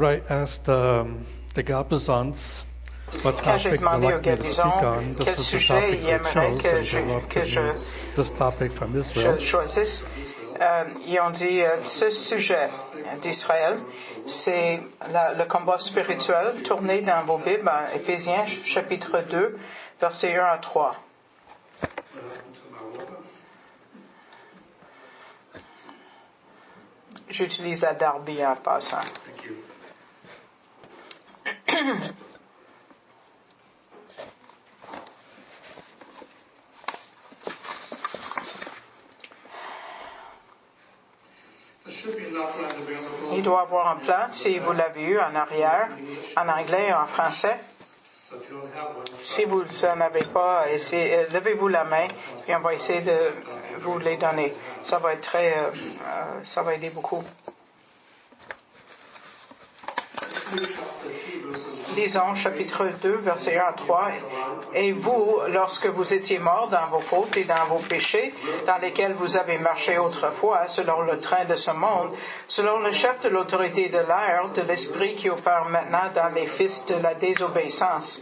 asked the Gabazons what Quand j'ai topic they'd demandé aux like me to speak Gabizons on, quel this is the sujet topic ils they aimeraient chose, and they wrote to que me this topic from je Israel. choisisse, ils ont dit ce sujet d'Israël, c'est le combat spirituel. Tournez dans vos Bibles à Éphésiens chapitre 2, versets 1 à 3. J'utilise la Darby en passant. Il doit avoir un plan, si vous l'avez eu en arrière, en anglais et en français. Si vous n'en avez pas, levez-vous la main et on va essayer de vous les donner. Ça va être ça va aider beaucoup. Lisons chapitre 2, versets 1 à 3. Et vous, lorsque vous étiez morts dans vos fautes et dans vos péchés, dans lesquels vous avez marché autrefois, selon le train de ce monde, selon le chef de l'autorité de l'air, de l'esprit qui opère maintenant dans les fils de la désobéissance,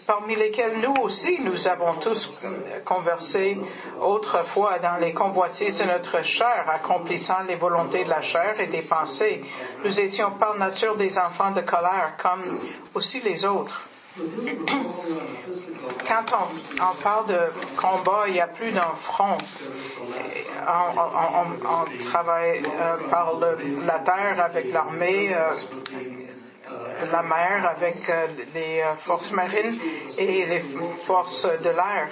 parmi lesquels nous aussi nous avons tous conversé autrefois dans les convoitises de notre chair, accomplissant les volontés de la chair et des pensées. Nous étions par nature des enfants de colère, comme aussi les autres. Quand on parle de combat, il n'y a plus d'un front. On travaille par la terre avec l'armée, la mer avec les forces marines et les forces de l'air.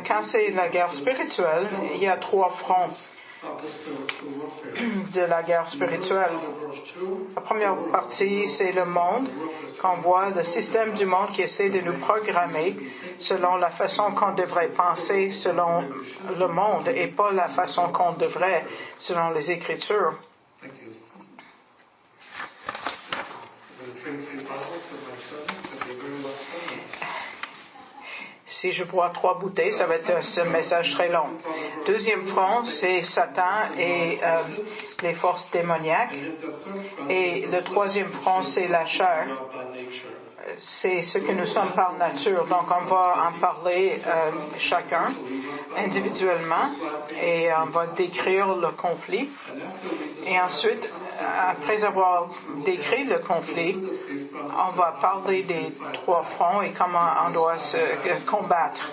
Quand c'est la guerre spirituelle, il y a 3 fronts de la guerre spirituelle. La première partie, c'est le monde, qu'on voit le système du monde qui essaie de nous programmer selon la façon qu'on devrait penser selon le monde et pas la façon qu'on devrait selon les Écritures. Si je bois 3 bouteilles, ça va être ce message très long. Deuxième front, c'est Satan et les forces démoniaques. Et le troisième front, c'est la chair. C'est ce que nous sommes par nature. Donc, on va en parler chacun individuellement et on va décrire le conflit. Et ensuite, après avoir décrit le conflit, on va parler des 3 fronts et comment on doit se combattre.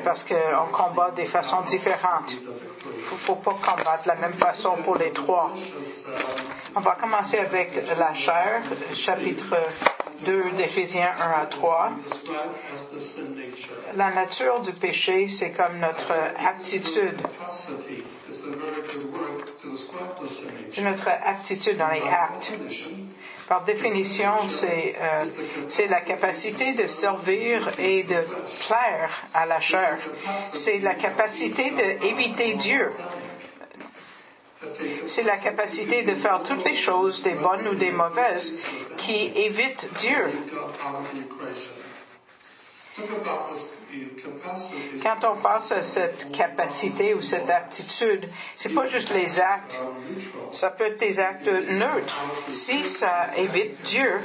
Parce qu'on combat de façons différentes. Il ne faut pas combattre de la même façon pour les 3. On va commencer avec la chair, chapitre 2 d'Éphésiens 1 à 3. La nature du péché, c'est comme notre aptitude. C'est notre aptitude dans les actes. Par définition, c'est la capacité de servir et de plaire à la chair. C'est la capacité d'éviter Dieu. C'est la capacité de faire toutes les choses, des bonnes ou des mauvaises, qui évitent Dieu. Quand on passe à cette capacité ou cette aptitude, c'est pas juste les actes. Ça peut être des actes neutres. Si ça évite Dieu,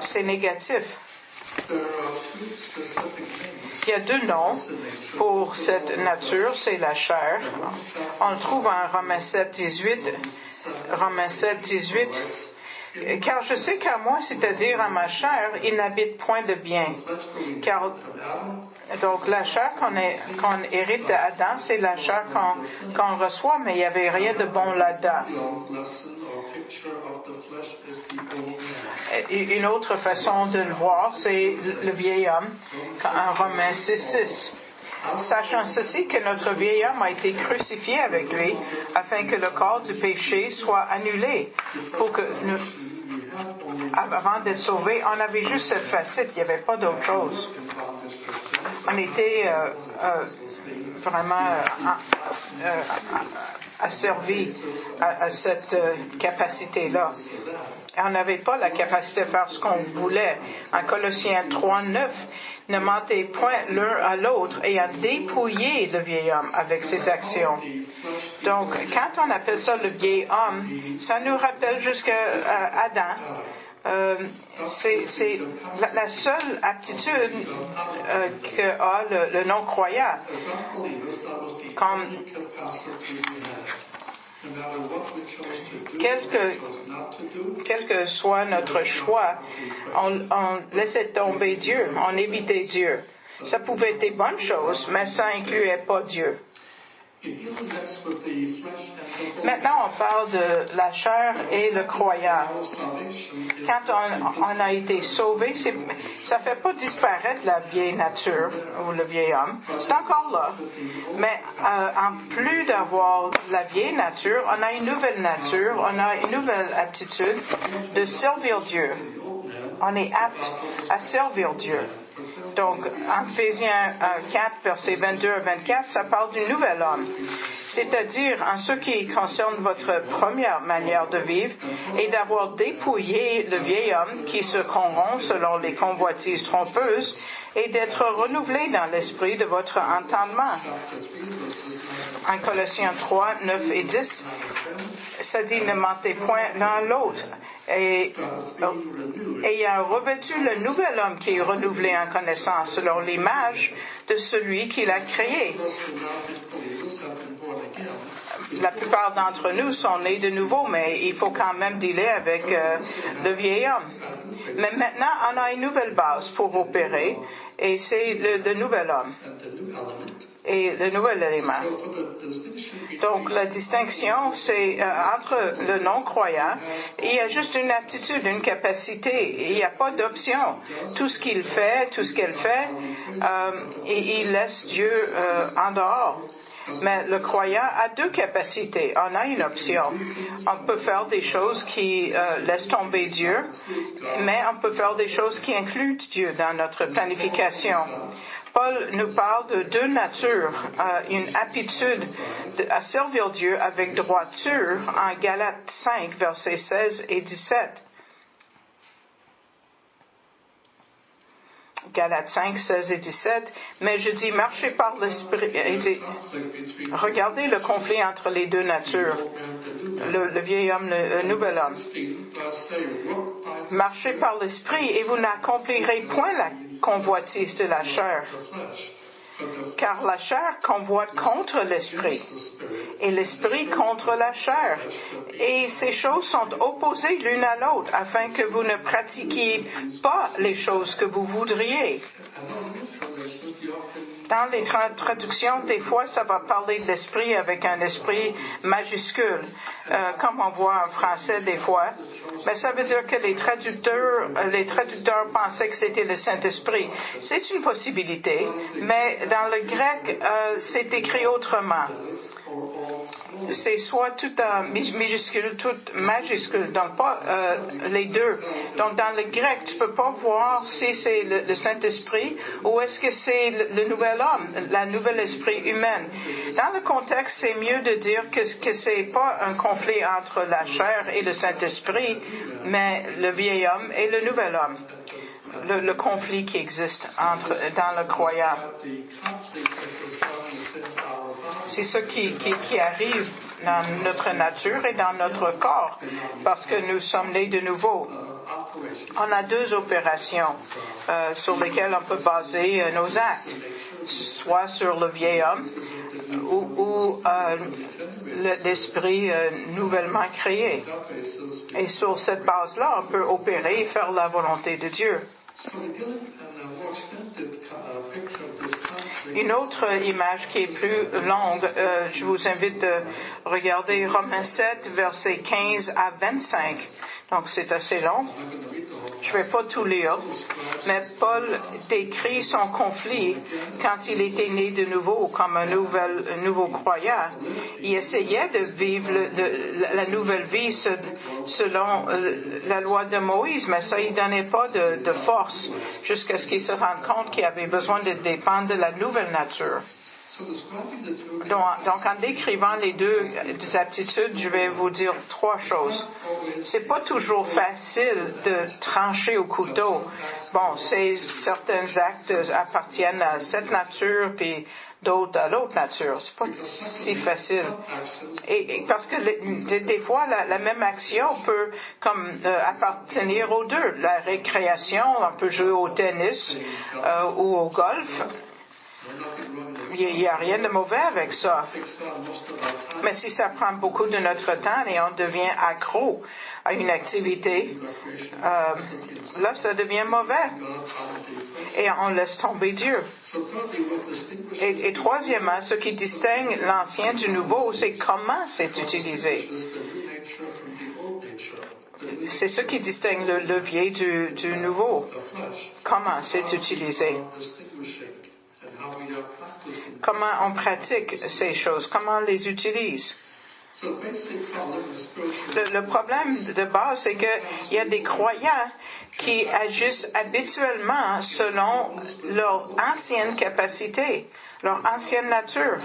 c'est négatif. Il y a 2 noms pour cette nature, c'est la chair. On le trouve en Romains 7, 18. Romains 7, 18. Car je sais qu'à moi, c'est-à-dire à ma chair, il n'habite point de bien. Car donc la chair qu'on hérite d'Adam, c'est la chair qu'on reçoit, mais il n'y avait rien de bon là-dedans. Une autre façon de le voir, c'est le vieil homme, en Romains 6, 6. Sachant ceci que notre vieil homme a été crucifié avec lui, afin que le corps du péché soit annulé, pour que nous, avant d'être sauvés, on avait juste cette facette, il n'y avait pas d'autre chose. On était vraiment servi à cette capacité-là. On n'avait pas la capacité de faire ce qu'on voulait. En Colossiens 3:9, ne mentez point l'un à l'autre et à dépouiller le vieil homme avec ses actions. Donc, quand on appelle ça le vieil homme, ça nous rappelle jusqu'à Adam. C'est la seule aptitude qu'a le non-croyant. Comme quel que soit notre choix, on laissait tomber Dieu, on évitait Dieu. Ça pouvait être des bonnes choses, mais ça incluait pas Dieu. Maintenant, on parle de la chair et le croyant. Quand on a été sauvé, ça ne fait pas disparaître la vieille nature ou le vieil homme. C'est encore là. Mais en plus d'avoir la vieille nature, on a une nouvelle nature, on a une nouvelle aptitude de servir Dieu. On est apte à servir Dieu. Donc, en Éphésiens 4, versets 22 à 24, ça parle du nouvel homme. C'est-à-dire, en ce qui concerne votre première manière de vivre, et d'avoir dépouillé le vieil homme qui se corrompt selon les convoitises trompeuses, et d'être renouvelé dans l'esprit de votre entendement. En Colossiens 3, 9 et 10, ça dit ne mentez point l'un à l'autre. Et ayant revêtu le nouvel homme qui est renouvelé en connaissance selon l'image de celui qui l'a créé. La plupart d'entre nous sont nés de nouveau, mais il faut quand même dealer avec le vieil homme. Mais maintenant, on a une nouvelle base pour opérer, et c'est le nouvel homme et le nouvel élément. Donc, la distinction, c'est entre le non-croyant, il y a juste une aptitude, une capacité, il n'y a pas d'option. Tout ce qu'il fait, tout ce qu'elle fait, et il laisse Dieu en dehors. Mais le croyant a deux capacités. On a une option. On peut faire des choses qui laissent tomber Dieu, mais on peut faire des choses qui incluent Dieu dans notre planification. Paul nous parle de deux natures, une aptitude à servir Dieu avec droiture en Galates 5, versets 16 et 17. Galates 5, 16 et 17, mais je dis, marchez par l'esprit. Regardez le conflit entre les deux natures, le vieil homme, le nouvel homme. Marchez par l'esprit et vous n'accomplirez point la convoitise de la chair. Car la chair convoite contre l'esprit, et l'esprit contre la chair. Et ces choses sont opposées l'une à l'autre, afin que vous ne pratiquiez pas les choses que vous voudriez. Dans les traductions, des fois, ça va parler de l'esprit avec un esprit majuscule, comme on voit en français des fois. Mais ça veut dire que les traducteurs pensaient que c'était le Saint-Esprit. C'est une possibilité, mais dans le grec, c'est écrit autrement. C'est soit tout en minuscule, tout majuscule, donc pas les deux. Donc dans le grec, tu peux pas voir si c'est le Saint-Esprit ou est-ce que c'est le nouvel homme, la nouvelle esprit humaine. Dans le contexte, c'est mieux de dire que c'est pas un conflit entre la chair et le Saint-Esprit, mais le vieil homme et le nouvel homme. Le conflit qui existe dans le croyant. C'est ce qui arrive dans notre nature et dans notre corps, parce que nous sommes nés de nouveau. On a deux opérations sur lesquelles on peut baser nos actes, soit sur le vieil homme ou l'esprit nouvellement créé. Et sur cette base-là, on peut opérer et faire la volonté de Dieu. Une autre image qui est plus longue, je vous invite de regarder Romains 7, versets 15 à 25. Donc c'est assez long. Je ne vais pas tout lire, mais Paul décrit son conflit quand il était né de nouveau comme un nouveau croyant. Il essayait de vivre la nouvelle vie selon la loi de Moïse, mais ça ne donnait pas de force jusqu'à ce qu'il se rende compte qu'il avait besoin de dépendre de la nouvelle nature. Donc, en décrivant les deux aptitudes, je vais vous dire trois choses. C'est pas toujours facile de trancher au couteau. Bon, certains actes appartiennent à cette nature, puis d'autres à l'autre nature. C'est pas si facile. Et parce que des fois, la même action peut appartenir aux deux. La récréation, on peut jouer au tennis ou au golf. Il n'y a rien de mauvais avec ça. Mais si ça prend beaucoup de notre temps et on devient accro à une activité, là, ça devient mauvais. Et on laisse tomber Dieu. Et troisièmement, ce qui distingue l'ancien du nouveau, c'est comment c'est utilisé. C'est ce qui distingue le levier du nouveau. Comment c'est utilisé. Comment on pratique ces choses, comment on les utilise. Le problème de base, c'est qu'il y a des croyants qui agissent habituellement selon leur ancienne capacité, leur ancienne nature,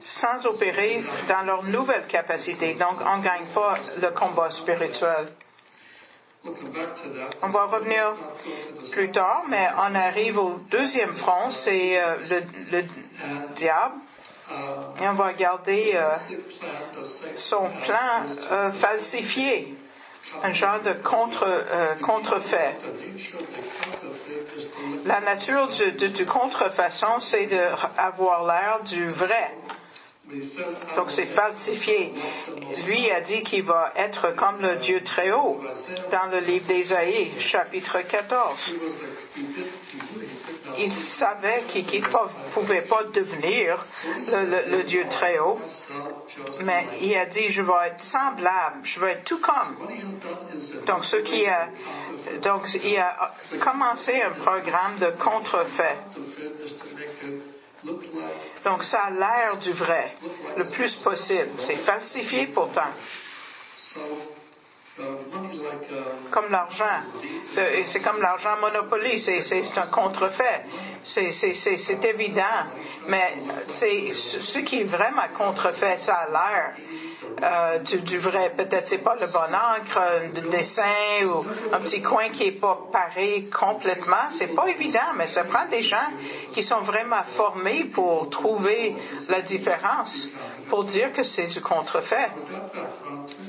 sans opérer dans leur nouvelle capacité. Donc, on ne gagne pas le combat spirituel. On va revenir plus tard, mais on arrive au deuxième front, c'est le diable. Et on va regarder son plan falsifié, un genre de contrefait. La nature du contrefaçon, c'est d'avoir l'air du vrai. Donc c'est falsifié. Lui a dit qu'il va être comme le Dieu très haut dans le livre d'Ésaïe, chapitre 14. Il savait qu'il ne pouvait pas devenir le Dieu très haut, mais il a dit, je vais être semblable, je vais être tout comme. Donc il a commencé un programme de contrefait. Donc, ça a l'air du vrai, le plus possible. C'est falsifié pourtant. Comme l'argent. C'est comme l'argent Monopoly. C'est un contrefait. C'est évident. Mais ce qui est vraiment contrefait, ça a l'air du vrai. Peut-être c'est pas le bon encre, de dessin ou un petit coin qui est pas pareil complètement. C'est pas évident, mais ça prend des gens qui sont vraiment formés pour trouver la différence, pour dire que c'est du contrefait.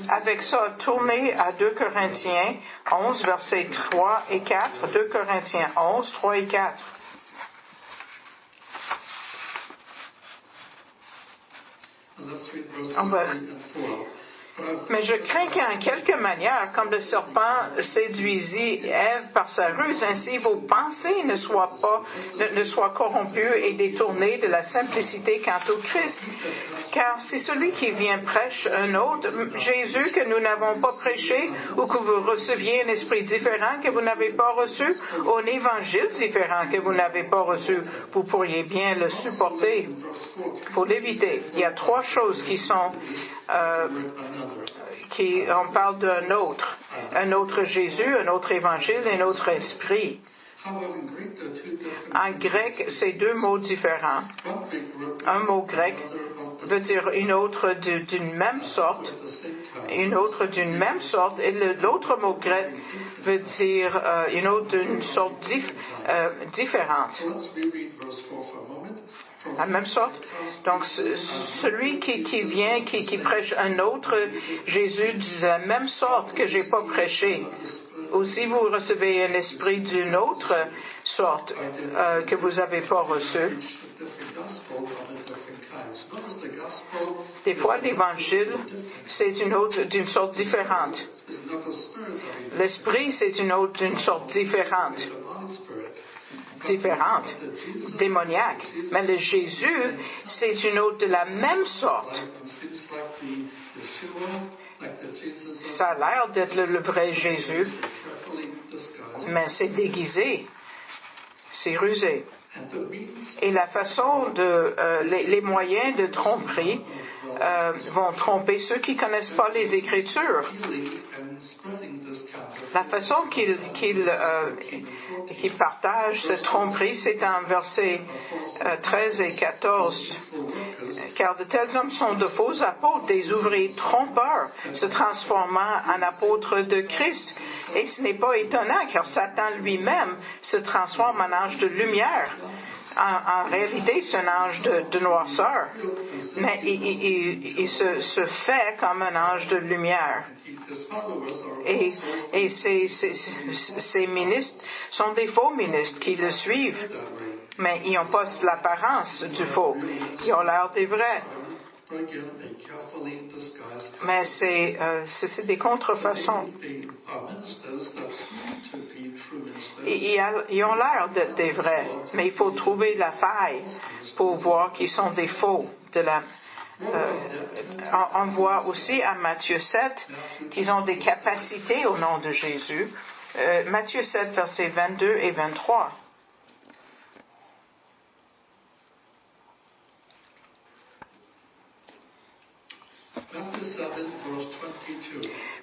Avec ça, tournez à 2 Corinthiens 11, versets 3 et 4. 2 Corinthiens 11, 3 et 4. Mais je crains qu'en quelque manière, comme le serpent séduisit Ève par sa ruse, ainsi vos pensées ne soient corrompues et détournées de la simplicité quant au Christ. Car si celui qui vient prêche un autre Jésus que nous n'avons pas prêché, ou que vous receviez un esprit différent que vous n'avez pas reçu, ou un évangile différent que vous n'avez pas reçu, vous pourriez bien le supporter. Il faut l'éviter. Il y a 3 choses qui sont... on parle d'un autre. Un autre Jésus, un autre évangile, un autre esprit. En grec, c'est 2 mots différents. Un mot grec veut dire une autre d'une même sorte, une autre d'une même sorte, et l'autre mot grec veut dire une autre d'une sorte différente. La même sorte. Donc, celui qui vient, qui prêche un autre Jésus de la même sorte que j'ai pas prêché. Ou si vous recevez un esprit d'une autre sorte que vous n'avez pas reçu. Des fois, l'évangile, c'est d'une sorte différente. L'esprit, c'est d'une sorte différente, démoniaque. Mais le Jésus, c'est une autre de la même sorte. Ça a l'air d'être le vrai Jésus, mais c'est déguisé, c'est rusé. Et la façon les moyens de tromperie vont tromper ceux qui ne connaissent pas les Écritures. La façon qu'il partage cette tromperie, c'est en versets 13 et 14. Car de tels hommes sont de faux apôtres, des ouvriers trompeurs, se transformant en apôtres de Christ. Et ce n'est pas étonnant, car Satan lui-même se transforme en ange de lumière. En réalité, c'est un ange de noirceur, mais il se fait comme un ange de lumière. Et ces ministres sont des faux ministres qui le suivent, mais ils n'ont pas l'apparence du faux. Ils ont l'air des vrais. Mais c'est des contrefaçons. Ils ont l'air d'être des vrais, mais il faut trouver la faille pour voir qu'ils sont des faux. On voit aussi à Matthieu 7 qu'ils ont des capacités au nom de Jésus. Matthieu 7, versets 22 et 23.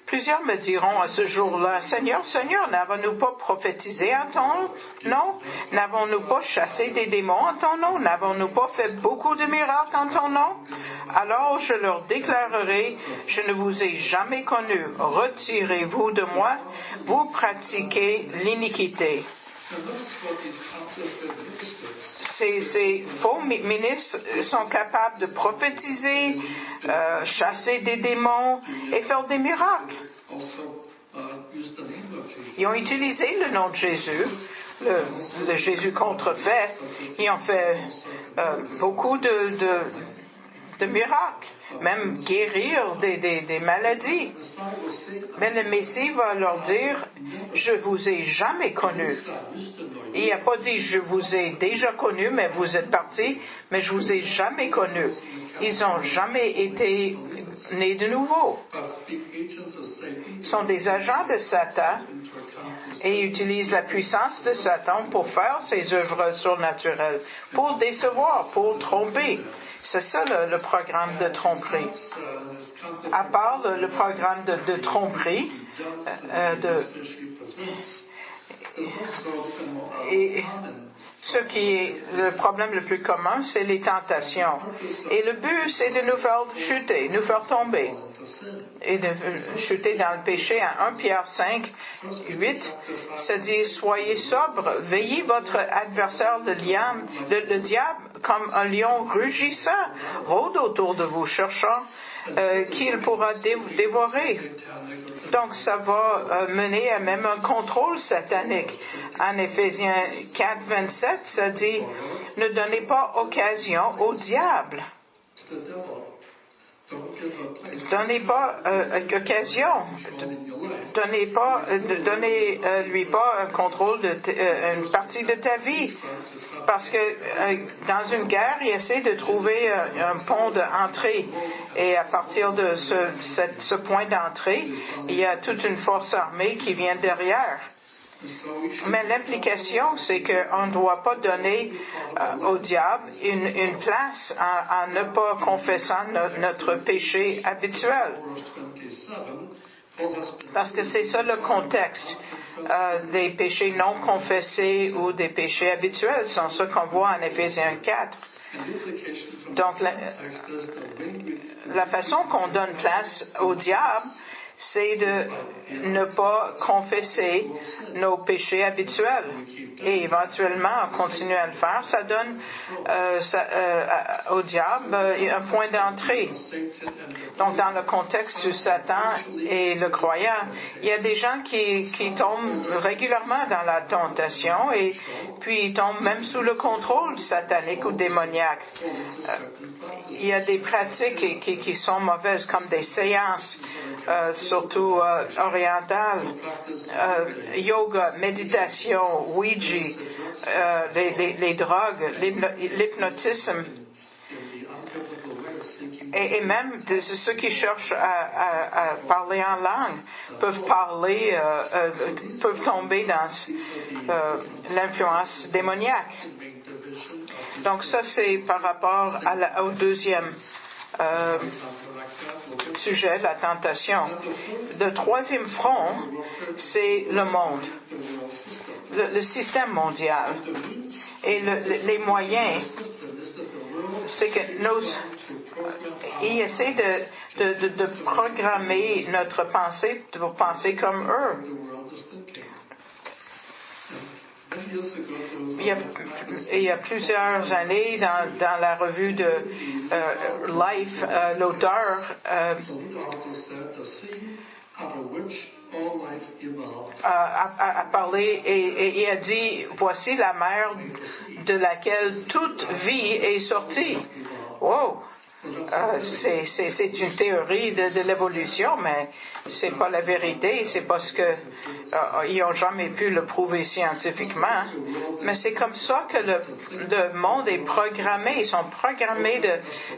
Plusieurs me diront à ce jour-là, Seigneur, Seigneur, n'avons-nous pas prophétisé en ton nom? N'avons-nous pas chassé des démons en ton nom? N'avons-nous pas fait beaucoup de miracles en ton nom? Alors je leur déclarerai, je ne vous ai jamais connus. Retirez-vous de moi, vous pratiquez l'iniquité. Ces faux ministres sont capables de prophétiser, chasser des démons et faire des miracles. Ils ont utilisé le nom de Jésus, le Jésus contrefait. Ils ont fait beaucoup de miracles, même guérir des maladies. Mais le Messie va leur dire, je vous ai jamais connus. Il n'a pas dit, je vous ai déjà connus, mais vous êtes partis, mais je vous ai jamais connus. Ils n'ont jamais été nés de nouveau. Ils sont des agents de Satan et utilisent la puissance de Satan pour faire ses œuvres surnaturelles, pour décevoir, pour tromper. C'est ça le programme de tromperie. À part le programme de tromperie, et ce qui est le problème le plus commun, c'est les tentations. Et le but, c'est de nous faire chuter, nous faire tomber. Et de chuter dans le péché. À 1 Pierre 5, 8, ça dit, soyez sobres, veillez votre adversaire, le diable, comme un lion rugissant, rôde autour de vous, cherchant qu'il pourra dévorer. Donc, ça va mener à même un contrôle satanique. En Éphésiens 4, 27, ça dit, ne donnez pas occasion au diable. Donnez pas occasion. Donnez-lui pas un contrôle une partie de ta vie. Parce que dans une guerre, il essaie de trouver un pont d'entrée. Et à partir de ce point d'entrée, il y a toute une force armée qui vient derrière. Mais l'implication, c'est qu'on ne doit pas donner au diable une place en ne pas confessant notre péché habituel. Parce que c'est ça le contexte. Des péchés non confessés ou des péchés habituels sont ce qu'on voit en Éphésiens 4. Donc, la façon qu'on donne place au diable, c'est de ne pas confesser nos péchés habituels. Et éventuellement, en continuant à le faire, ça donne au diable un point d'entrée. Donc, dans le contexte du Satan et le croyant, il y a des gens qui tombent régulièrement dans la tentation et puis ils tombent même sous le contrôle satanique ou démoniaque. Il y a des pratiques qui sont mauvaises, comme des séances, surtout orientales, yoga, méditation, Ouija, les drogues, l'hypnotisme. Et même ceux qui cherchent à parler en langue peuvent tomber dans l'influence démoniaque. Donc ça, c'est par rapport au deuxième sujet, la tentation. Le troisième front, c'est le monde, le système mondial. Et les moyens, c'est que ils essaient de programmer notre pensée pour penser comme eux. Il y a plusieurs années, dans la revue de Life, l'auteur a parlé et il a dit, voici la mer de laquelle toute vie est sortie. Wow! C'est une théorie de l'évolution, mais c'est pas la vérité. C'est parce que ils n'ont jamais pu le prouver scientifiquement. Mais c'est comme ça que le monde est programmé. Ils sont programmés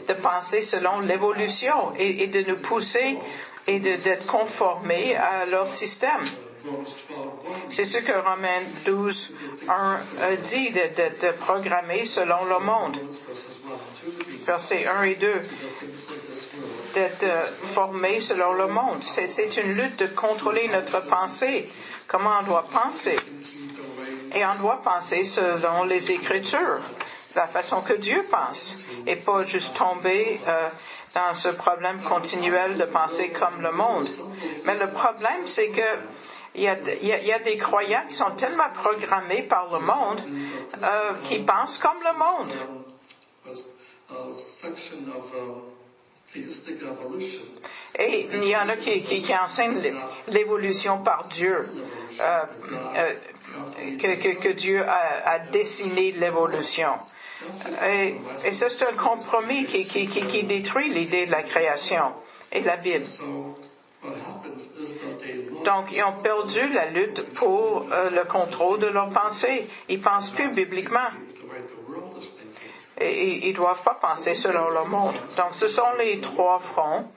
de penser selon l'évolution et de nous pousser et d'être conformés à leur système. C'est ce que Romains 12, 1 dit, de programmer selon le monde. Versets 1 et 2, d'être formé selon le monde. C'est une lutte de contrôler notre pensée, comment on doit penser. Et on doit penser selon les Écritures, la façon que Dieu pense, et pas juste tomber dans ce problème continuel de penser comme le monde. Mais le problème, c'est que il y a des croyants qui sont tellement programmés par le monde qui pensent comme le monde. Et il y en a qui enseignent l'évolution par Dieu, que Dieu a dessiné l'évolution. Et ça, c'est un compromis qui détruit l'idée de la création et la Bible. Donc, ils ont perdu la lutte pour le contrôle de leurs pensées. Ils ne pensent plus bibliquement. Et ils ne doivent pas penser selon le monde. Donc, ce sont les trois fronts.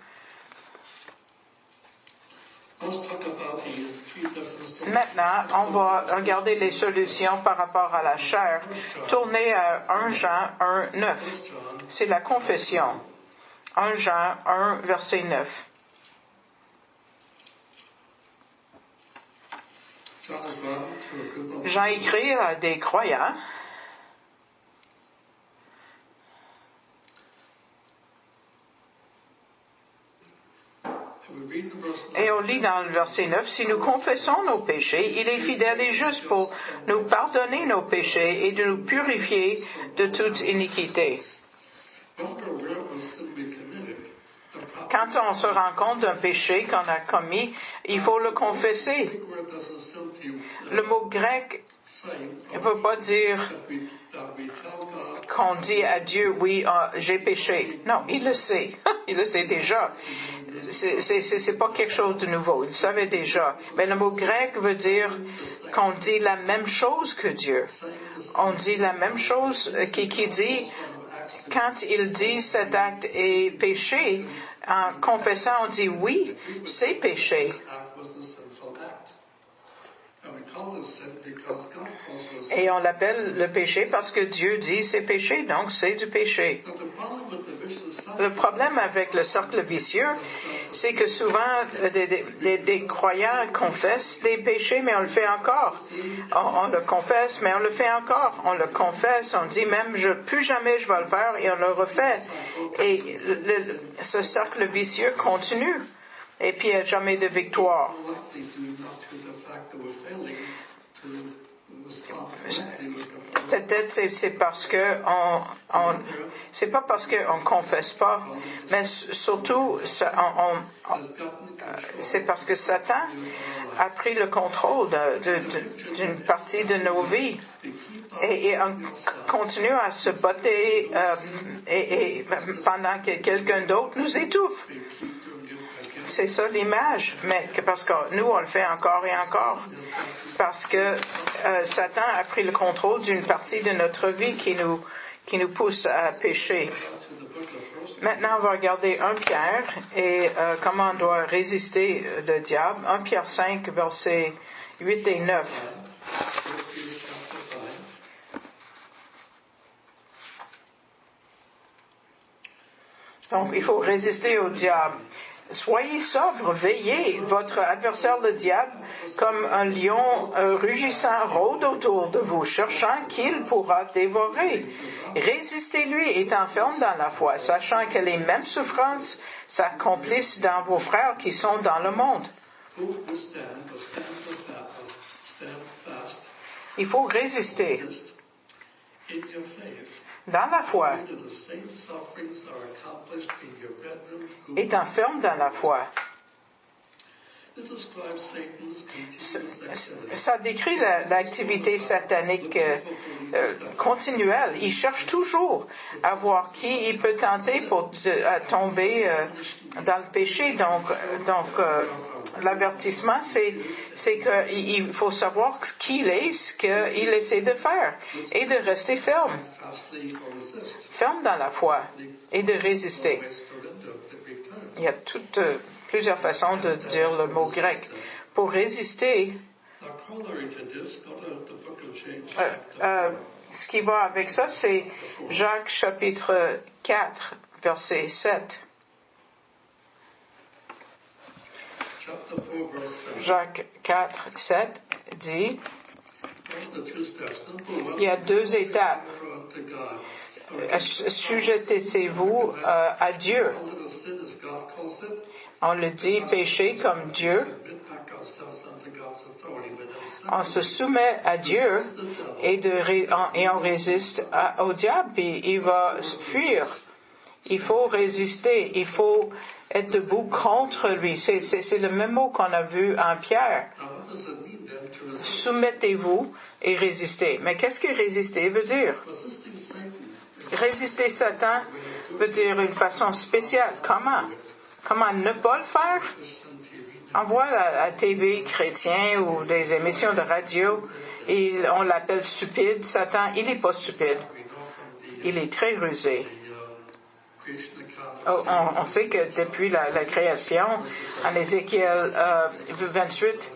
Maintenant, on va regarder les solutions par rapport à la chair. Tournez à 1 Jean 1, 9. C'est la confession. 1 Jean 1, verset 9. Jean écrit à des croyants. Et on lit dans le verset 9, si nous confessons nos péchés, il est fidèle et juste pour nous pardonner nos péchés et de nous purifier de toute iniquité. Quand on se rend compte d'un péché qu'on a commis, il faut le confesser. Le mot grec ne veut pas dire qu'on dit à Dieu, oui, j'ai péché. Non, il le sait. Il le sait déjà. C'est pas quelque chose de nouveau. Il le savait déjà. Mais le mot grec veut dire qu'on dit la même chose que Dieu. On dit la même chose qui dit, quand il dit cet acte est péché, en confessant, on dit oui, c'est péché. Et on l'appelle le péché parce que Dieu dit c'est péché, donc c'est du péché. Le problème avec le cercle vicieux, c'est que souvent des croyants confessent des péchés, mais on le fait encore. On le confesse, mais on le fait encore. On le confesse, on dit même plus jamais je vais le faire, et on le refait. Et ce cercle vicieux continue. Et puis il n'y a jamais de victoire. Peut-être c'est parce que c'est pas parce qu'on confesse pas, mais surtout c'est parce que Satan a pris le contrôle d'une partie de nos vies et on continue à se botter et pendant que quelqu'un d'autre nous étouffe. C'est ça l'image, mais parce que nous, on le fait encore et encore. Parce que Satan a pris le contrôle d'une partie de notre vie qui nous pousse à pécher. Maintenant, on va regarder 1 Pierre et comment on doit résister le diable. 1 Pierre 5, versets 8 et 9. Donc, il faut résister au diable. Soyez sobre, veillez. Votre adversaire, le diable, comme un lion rugissant, rôde autour de vous, cherchant qu'il pourra dévorer. Résistez-lui, étant ferme dans la foi, sachant que les mêmes souffrances s'accomplissent dans vos frères qui sont dans le monde. Il faut résister dans la foi, étant ferme dans la foi. Ça décrit l'activité satanique continuelle. Il cherche toujours à voir qui il peut tenter pour tomber dans le péché. Donc l'avertissement, c'est qu'il faut savoir qui il est, ce qu'il essaie de faire, et de rester ferme. Ferme dans la foi et de résister. Il y a plusieurs façons de dire le mot grec. Pour résister, ce qui va avec ça, c'est Jacques chapitre 4, verset 7. Jacques 4, 7 dit, il y a 2 étapes. Sujettez-vous à Dieu. On le dit péché comme Dieu. On se soumet à Dieu et on résiste au diable, puis il va fuir. Il faut résister, il faut être debout contre lui. C'est le même mot qu'on a vu en Pierre. Soumettez-vous et résistez. Mais qu'est-ce que résister veut dire? Résister Satan veut dire une façon spéciale. Comment? Comment ne pas le faire? On voit à TV chrétien ou des émissions de radio, et on l'appelle stupide. Satan, il n'est pas stupide. Il est très rusé. On sait que depuis la création, en Ézéchiel 28,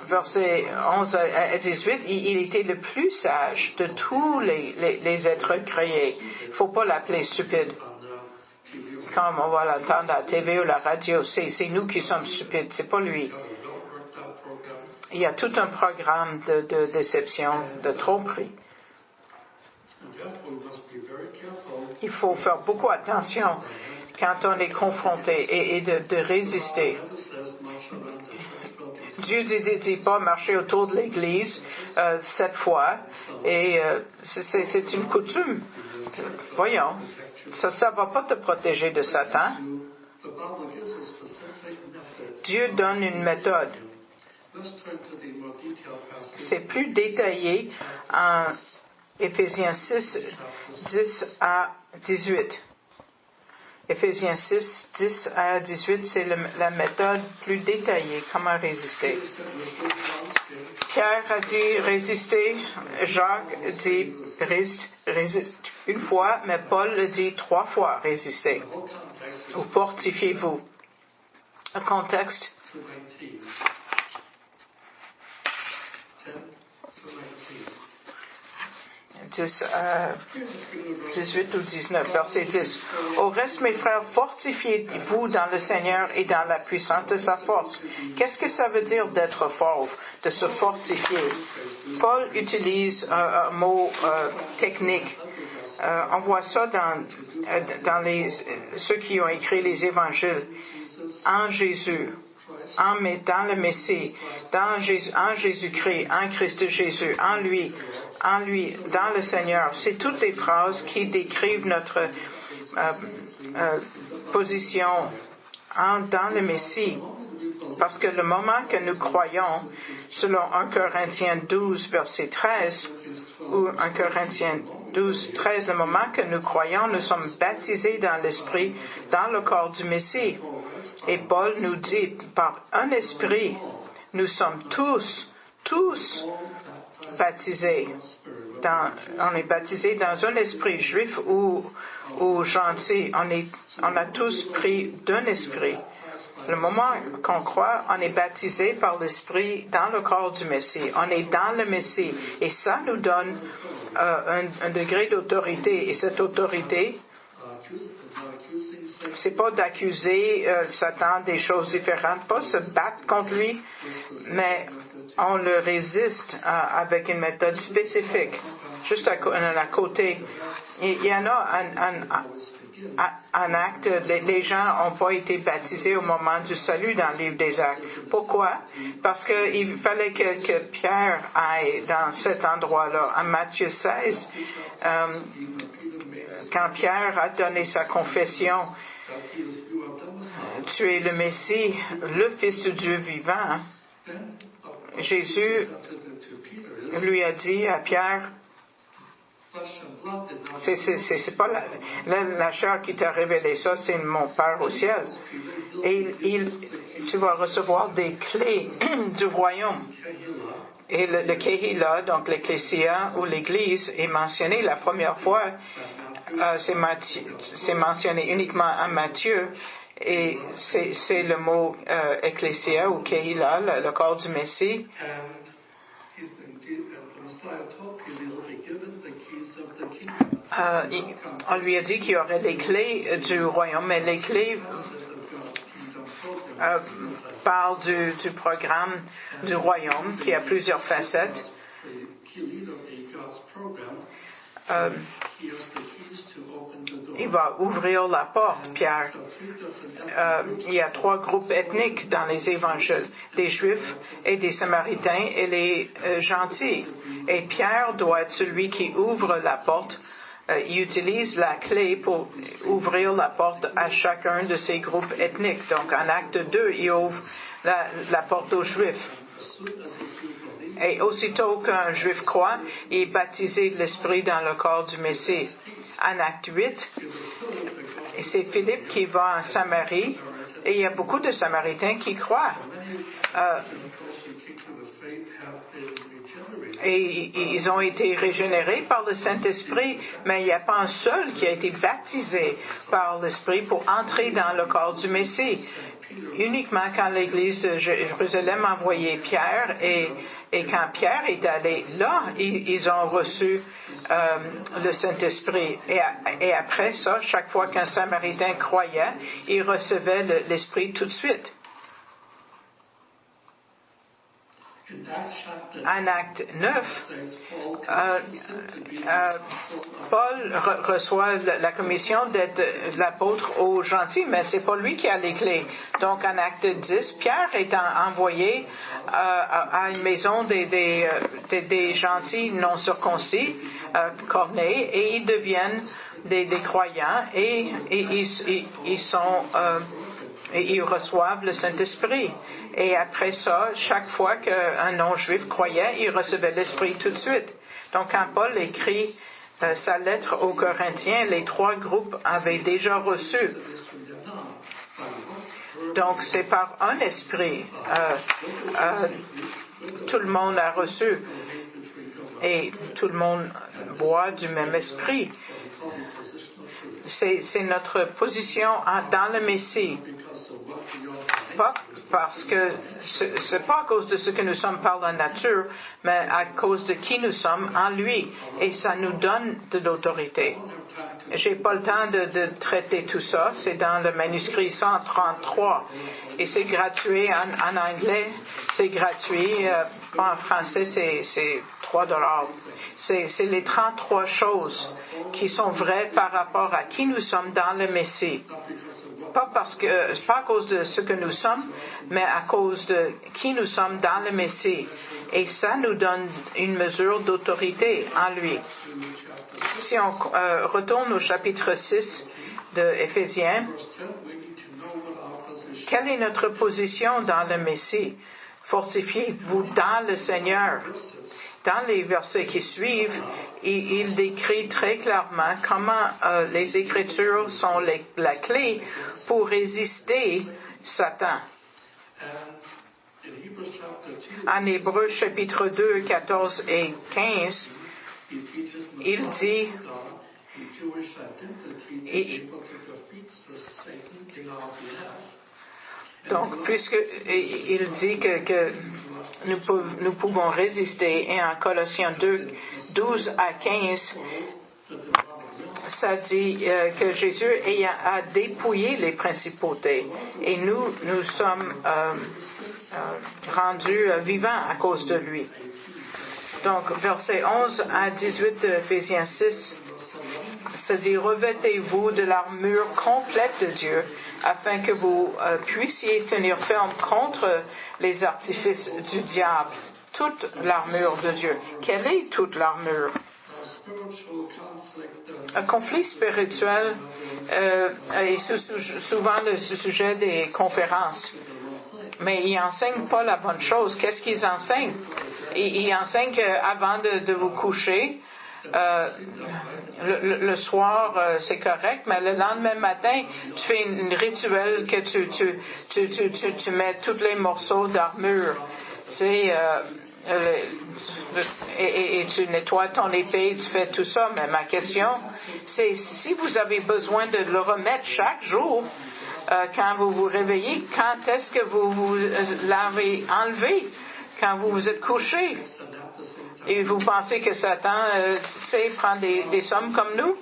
versets 11 à 18, il était le plus sage de tous les êtres créés. Il ne faut pas l'appeler stupide. Comme on va l'entendre à la TV ou la radio, c'est nous qui sommes stupides, c'est pas lui. Il y a tout un programme de déception, de tromperie. Il faut faire beaucoup attention quand on est confronté et de résister. Dieu ne dit pas marcher autour de l'Église 7 fois, et c'est une coutume. Voyons, ça ne va pas te protéger de Satan. Dieu donne une méthode. C'est plus détaillé en Éphésiens 6, 10 à 18. Éphésiens 6, 10 à 18, c'est la méthode plus détaillée, comment résister. Pierre a dit résister, Jacques dit résiste une fois, mais Paul le dit 3 fois résister. Ou fortifiez-vous. Le contexte. 18 ou 19, verset 10. Au reste, mes frères, fortifiez-vous dans le Seigneur et dans la puissance de sa force. Qu'est-ce que ça veut dire d'être fort, de se fortifier? Paul utilise un mot technique. On voit ça dans ceux qui ont écrit les évangiles. En Jésus, dans le Messie, en Jésus-Christ, en Christ Jésus, en lui, dans le Seigneur. C'est toutes des phrases qui décrivent notre position dans le Messie. Parce que le moment que nous croyons, selon 1 Corinthiens 12, verset 13, ou 1 Corinthiens 12, 13, le moment que nous croyons, nous sommes baptisés dans l'Esprit, dans le corps du Messie. Et Paul nous dit, par un esprit, nous sommes tous baptisés. On est baptisés dans un esprit juif ou gentil. On a tous pris d'un esprit. Le moment qu'on croit, on est baptisé par l'Esprit dans le corps du Messie. On est dans le Messie. Et ça nous donne un degré d'autorité. Et cette autorité c'est pas d'accuser Satan des choses différentes, pas se battre contre lui, mais on le résiste avec une méthode spécifique. Juste à côté, il y en a un acte, les gens n'ont pas été baptisés au moment du salut dans le livre des Actes. Pourquoi? Parce qu'il fallait que Pierre aille dans cet endroit-là. En Matthieu 16, quand Pierre a donné sa confession, tu es le Messie, le Fils de Dieu vivant, Jésus lui a dit à Pierre, c'est pas la chair qui t'a révélé ça, c'est mon Père au ciel. Et tu vas recevoir des clés du royaume. Et le Kehila, donc l'Ecclésia ou l'Église, est mentionné la première fois. C'est mentionné uniquement à Matthieu. Et c'est le mot Ecclésia ou Kehila, le corps du Messie. On lui a dit qu'il y aurait les clés du royaume, mais les clés parlent du programme du royaume qui a plusieurs facettes. Il va ouvrir la porte, Pierre. Il y a 3 groupes ethniques dans les évangiles, des Juifs et des Samaritains et les gentils. Et Pierre doit être celui qui ouvre la porte. Il utilise la clé pour ouvrir la porte à chacun de ces groupes ethniques. Donc en acte 2, il ouvre la porte aux Juifs. Et aussitôt qu'un Juif croit, il est baptisé de l'Esprit dans le corps du Messie. En acte 8, c'est Philippe qui va en Samarie, et il y a beaucoup de Samaritains qui croient. Et ils ont été régénérés par le Saint-Esprit, mais il n'y a pas un seul qui a été baptisé par l'Esprit pour entrer dans le corps du Messie. Uniquement quand l'Église de Jérusalem a envoyé Pierre et quand Pierre est allé là, ils ont reçu le Saint-Esprit. Et après ça, chaque fois qu'un Samaritain croyait, il recevait l'Esprit tout de suite. En acte 9, Paul reçoit la commission d'être l'apôtre aux gentils, mais c'est pas lui qui a les clés. Donc en acte 10, Pierre est envoyé à une maison des gentils non circoncis, Corneille, et ils deviennent des croyants et ils reçoivent le Saint-Esprit. Et après ça, chaque fois qu'un non-juif croyait, il recevait l'Esprit tout de suite. Donc quand Paul écrit sa lettre aux Corinthiens, les 3 groupes avaient déjà reçu. Donc c'est par un esprit. Tout le monde a reçu. Et tout le monde boit du même esprit. C'est notre position dans le Messie. Pas parce que c'est pas à cause de ce que nous sommes par la nature, mais à cause de qui nous sommes en lui. Et ça nous donne de l'autorité. J'ai pas le temps de traiter tout ça. C'est dans le manuscrit 133. Et c'est gratuit en anglais. C'est gratuit. En français, c'est $3. C'est les 33 choses qui sont vraies par rapport à qui nous sommes dans le Messie. Pas à cause de ce que nous sommes, mais à cause de qui nous sommes dans le Messie. Et ça nous donne une mesure d'autorité en lui. Si on retourne au chapitre 6 de Éphésiens, quelle est notre position dans le Messie? Fortifiez-vous dans le Seigneur. Dans les versets qui suivent, il décrit très clairement comment les Écritures sont la clé pour résister Satan. En Hébreux chapitre 2, 14 et 15, il dit, donc, puisqu'il dit que nous pouvons résister, et en Colossiens 2, 12 à 15, ça dit que Jésus a dépouillé les principautés et nous sommes rendus vivants à cause de lui. Donc, versets 11 à 18 d'Éphésiens 6, ça dit « Revêtez-vous de l'armure complète de Dieu, afin que vous puissiez tenir ferme contre les artifices du diable. » Toute l'armure de Dieu. Quelle est toute l'armure? Un conflit spirituel est souvent le sujet des conférences. Mais ils n'enseignent pas la bonne chose. Qu'est-ce qu'ils enseignent? Ils enseignent qu'avant de vous coucher, le soir, c'est correct, mais le lendemain matin, tu fais un rituel que tu mets tous les morceaux d'armure. Et tu nettoies ton épée, tu fais tout ça. Mais ma question, c'est si vous avez besoin de le remettre chaque jour, quand vous vous réveillez, quand est-ce que vous l'avez enlevé? Quand vous vous êtes couché? Et vous pensez que Satan sait prendre des hommes comme nous?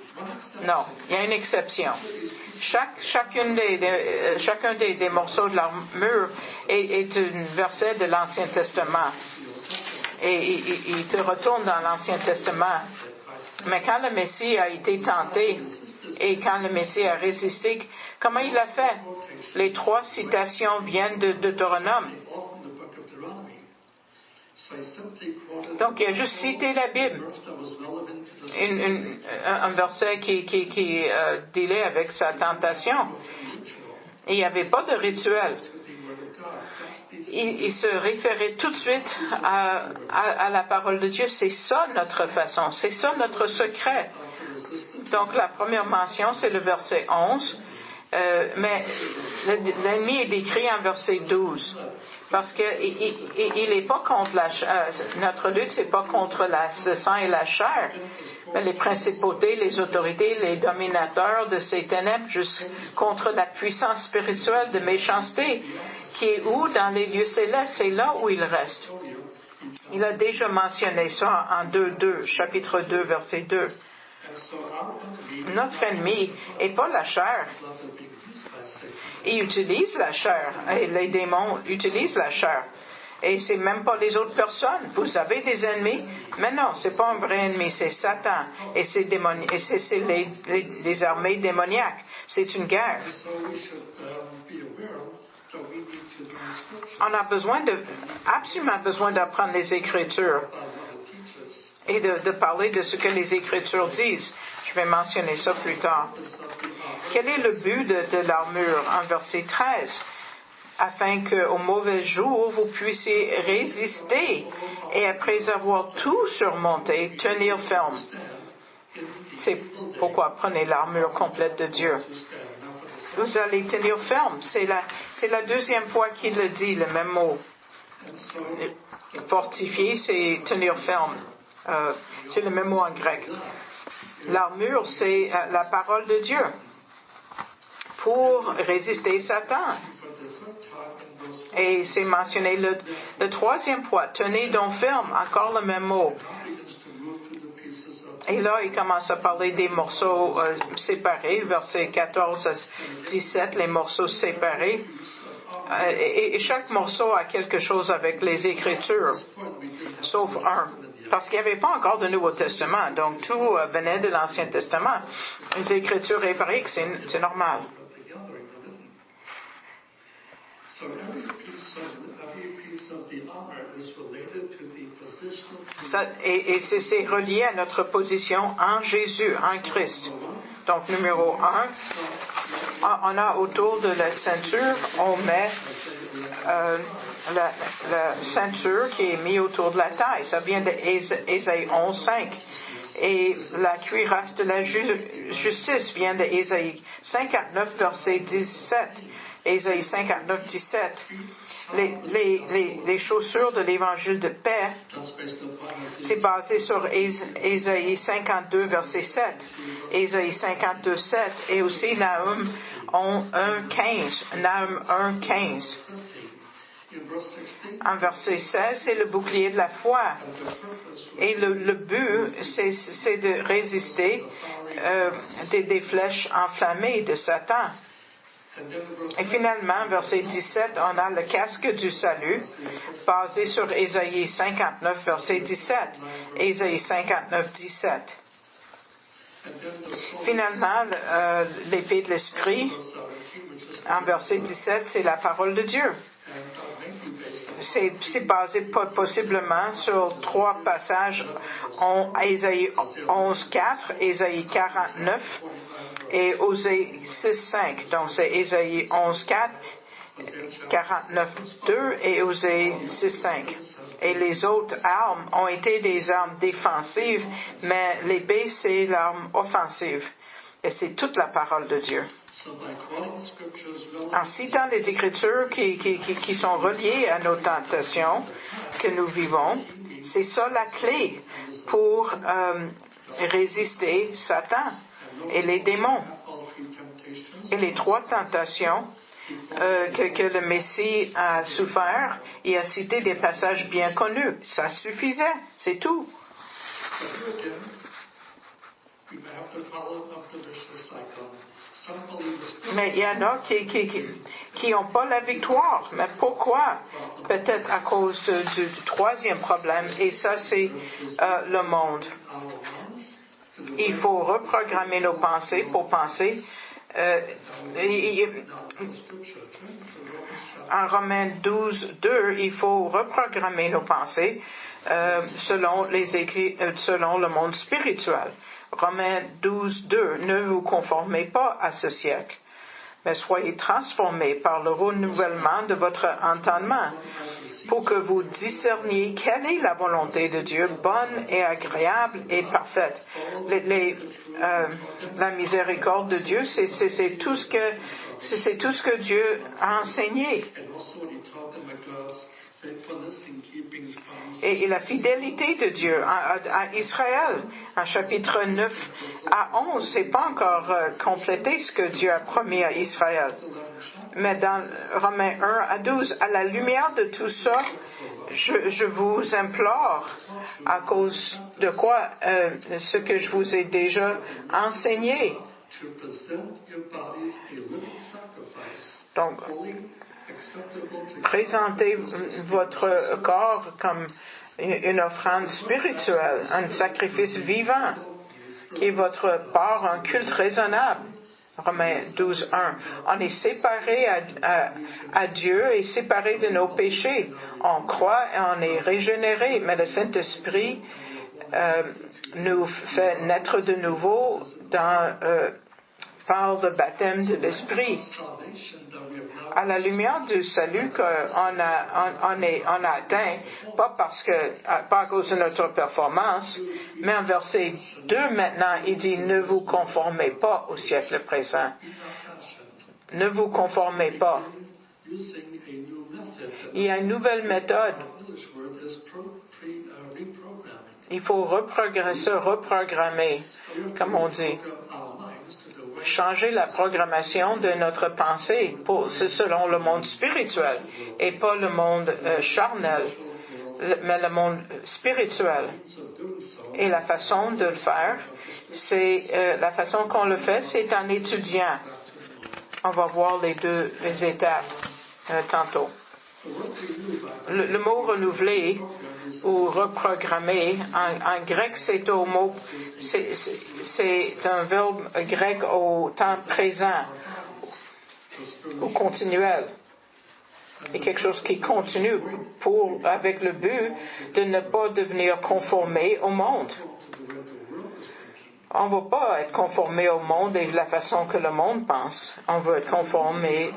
Non, il y a une exception. Chacun des morceaux de l'armure est un verset de l'Ancien Testament. Et il te retourne dans l'Ancien Testament. Mais quand le Messie a été tenté et quand le Messie a résisté, comment il a fait? Les 3 citations viennent de Deutéronome. Donc, il a juste cité la Bible. Un verset qui dealait avec sa tentation. Et il n'y avait pas de rituel. Il se référait tout de suite à la parole de Dieu. C'est ça notre façon. C'est ça notre secret. Donc, la première mention, c'est le verset 11. Mais l'ennemi est décrit en verset 12. Parce que il n'est pas contre notre lutte, c'est pas contre le sang et la chair, mais les principautés, les autorités, les dominateurs de ces ténèbres, juste contre la puissance spirituelle de méchanceté, qui est où? Dans les lieux célestes, c'est là où il reste. Il a déjà mentionné ça en 2:2, chapitre 2, verset 2. Notre ennemi n'est pas la chair. Il utilise la chair, et les démons utilisent la chair. Et c'est même pas les autres personnes. Vous avez des ennemis, mais non, c'est pas un vrai ennemi, c'est Satan et c'est les armées démoniaques. C'est une guerre. On a absolument besoin d'apprendre les Écritures et de parler de ce que les Écritures disent. Je vais mentionner ça plus tard. Quel est le but de l'armure en verset 13? Afin qu'au mauvais jour, vous puissiez résister et après avoir tout surmonté, tenir ferme. C'est pourquoi prenez l'armure complète de Dieu. Vous allez tenir ferme. C'est la deuxième fois qu'il le dit, le même mot. Fortifier, c'est tenir ferme. C'est le même mot en grec. L'armure, c'est la parole de Dieu pour résister Satan. Et c'est mentionné le troisième fois. Tenez donc ferme, encore le même mot. Et là, il commence à parler des morceaux séparés, versets 14 à 17, les morceaux séparés. Et chaque morceau a quelque chose avec les Écritures, sauf un. Parce qu'il n'y avait pas encore de Nouveau Testament, donc tout venait de l'Ancien Testament. Les Écritures hébraïques, c'est normal. Et c'est relié à notre position en Jésus, en Christ. Donc, numéro 1, on a autour de la ceinture, on met la ceinture qui est mise autour de la taille. Ça vient de Ésaïe 11:5. Et la cuirasse de la justice vient de Ésaïe 59, verset 17. Ésaïe 59, 17. Les chaussures de l'évangile de paix, c'est basé sur Ésaïe 52, verset 7. Ésaïe 52, 7. Et aussi Nahum 1:15. Nahum 1:15. En verset 16, c'est le bouclier de la foi. Et le but, c'est de résister des flèches enflammées de Satan. Et finalement, verset 17, on a le casque du salut, basé sur Ésaïe 59, verset 17. Ésaïe 59, 17. Finalement, l'épée de l'esprit, en verset 17, c'est la parole de Dieu. C'est basé possiblement sur 3 passages, Ésaïe 11, 4, Ésaïe 49 et Osée 6, 5. Donc c'est Ésaïe 11, 4, 49, 2 et Osée 6, 5. Et les autres armes ont été des armes défensives, mais l'épée, c'est l'arme offensive. Et c'est toute la parole de Dieu. En citant les Écritures qui sont reliées à nos tentations que nous vivons, c'est ça la clé pour résister Satan et les démons. Et les 3 tentations que le Messie a souffert, il a cité des passages bien connus. Ça suffisait, c'est tout. Mais il y en a qui n'ont pas la victoire. Mais pourquoi? Peut-être à cause du 3e problème, et ça c'est le monde. Il faut reprogrammer nos pensées pour penser. En Romains 12, 2, il faut reprogrammer nos pensées selon le monde spirituel. Romains 12, 2, ne vous conformez pas à ce siècle, mais soyez transformés par le renouvellement de votre entendement, pour que vous discerniez quelle est la volonté de Dieu, bonne et agréable et parfaite. La miséricorde de Dieu, c'est tout ce que Dieu a enseigné. Et la fidélité de Dieu à Israël, en chapitre 9 à 11, c'est pas encore complété ce que Dieu a promis à Israël. Mais dans Romains 1 à 12, à la lumière de tout ça, je vous implore, à cause de quoi ce que je vous ai déjà enseigné. Donc, présentez votre corps comme une offrande spirituelle, un sacrifice vivant, qui est votre part, un culte raisonnable. Romains 12, 1. On est séparé à Dieu et séparé de nos péchés. On croit et on est régénéré, mais le Saint-Esprit nous fait naître de nouveau par le baptême de l'Esprit. À la lumière du salut qu'on a atteint, pas à cause de notre performance, mais en verset 2 maintenant, il dit, ne vous conformez pas au siècle présent. Ne vous conformez pas. Il y a une nouvelle méthode. Il faut reprogrammer, comme on dit. Changer la programmation de notre pensée selon le monde spirituel et pas le monde charnel, mais le monde spirituel. Et la façon de le faire, la façon qu'on le fait, c'est en étudiant. On va voir les étapes tantôt. Le mot renouveler ou reprogrammer, en grec, c'est un verbe grec au temps présent ou continuel. Et quelque chose qui continue avec le but de ne pas devenir conformé au monde. On ne va pas être conformé au monde et la façon que le monde pense. On veut être conformé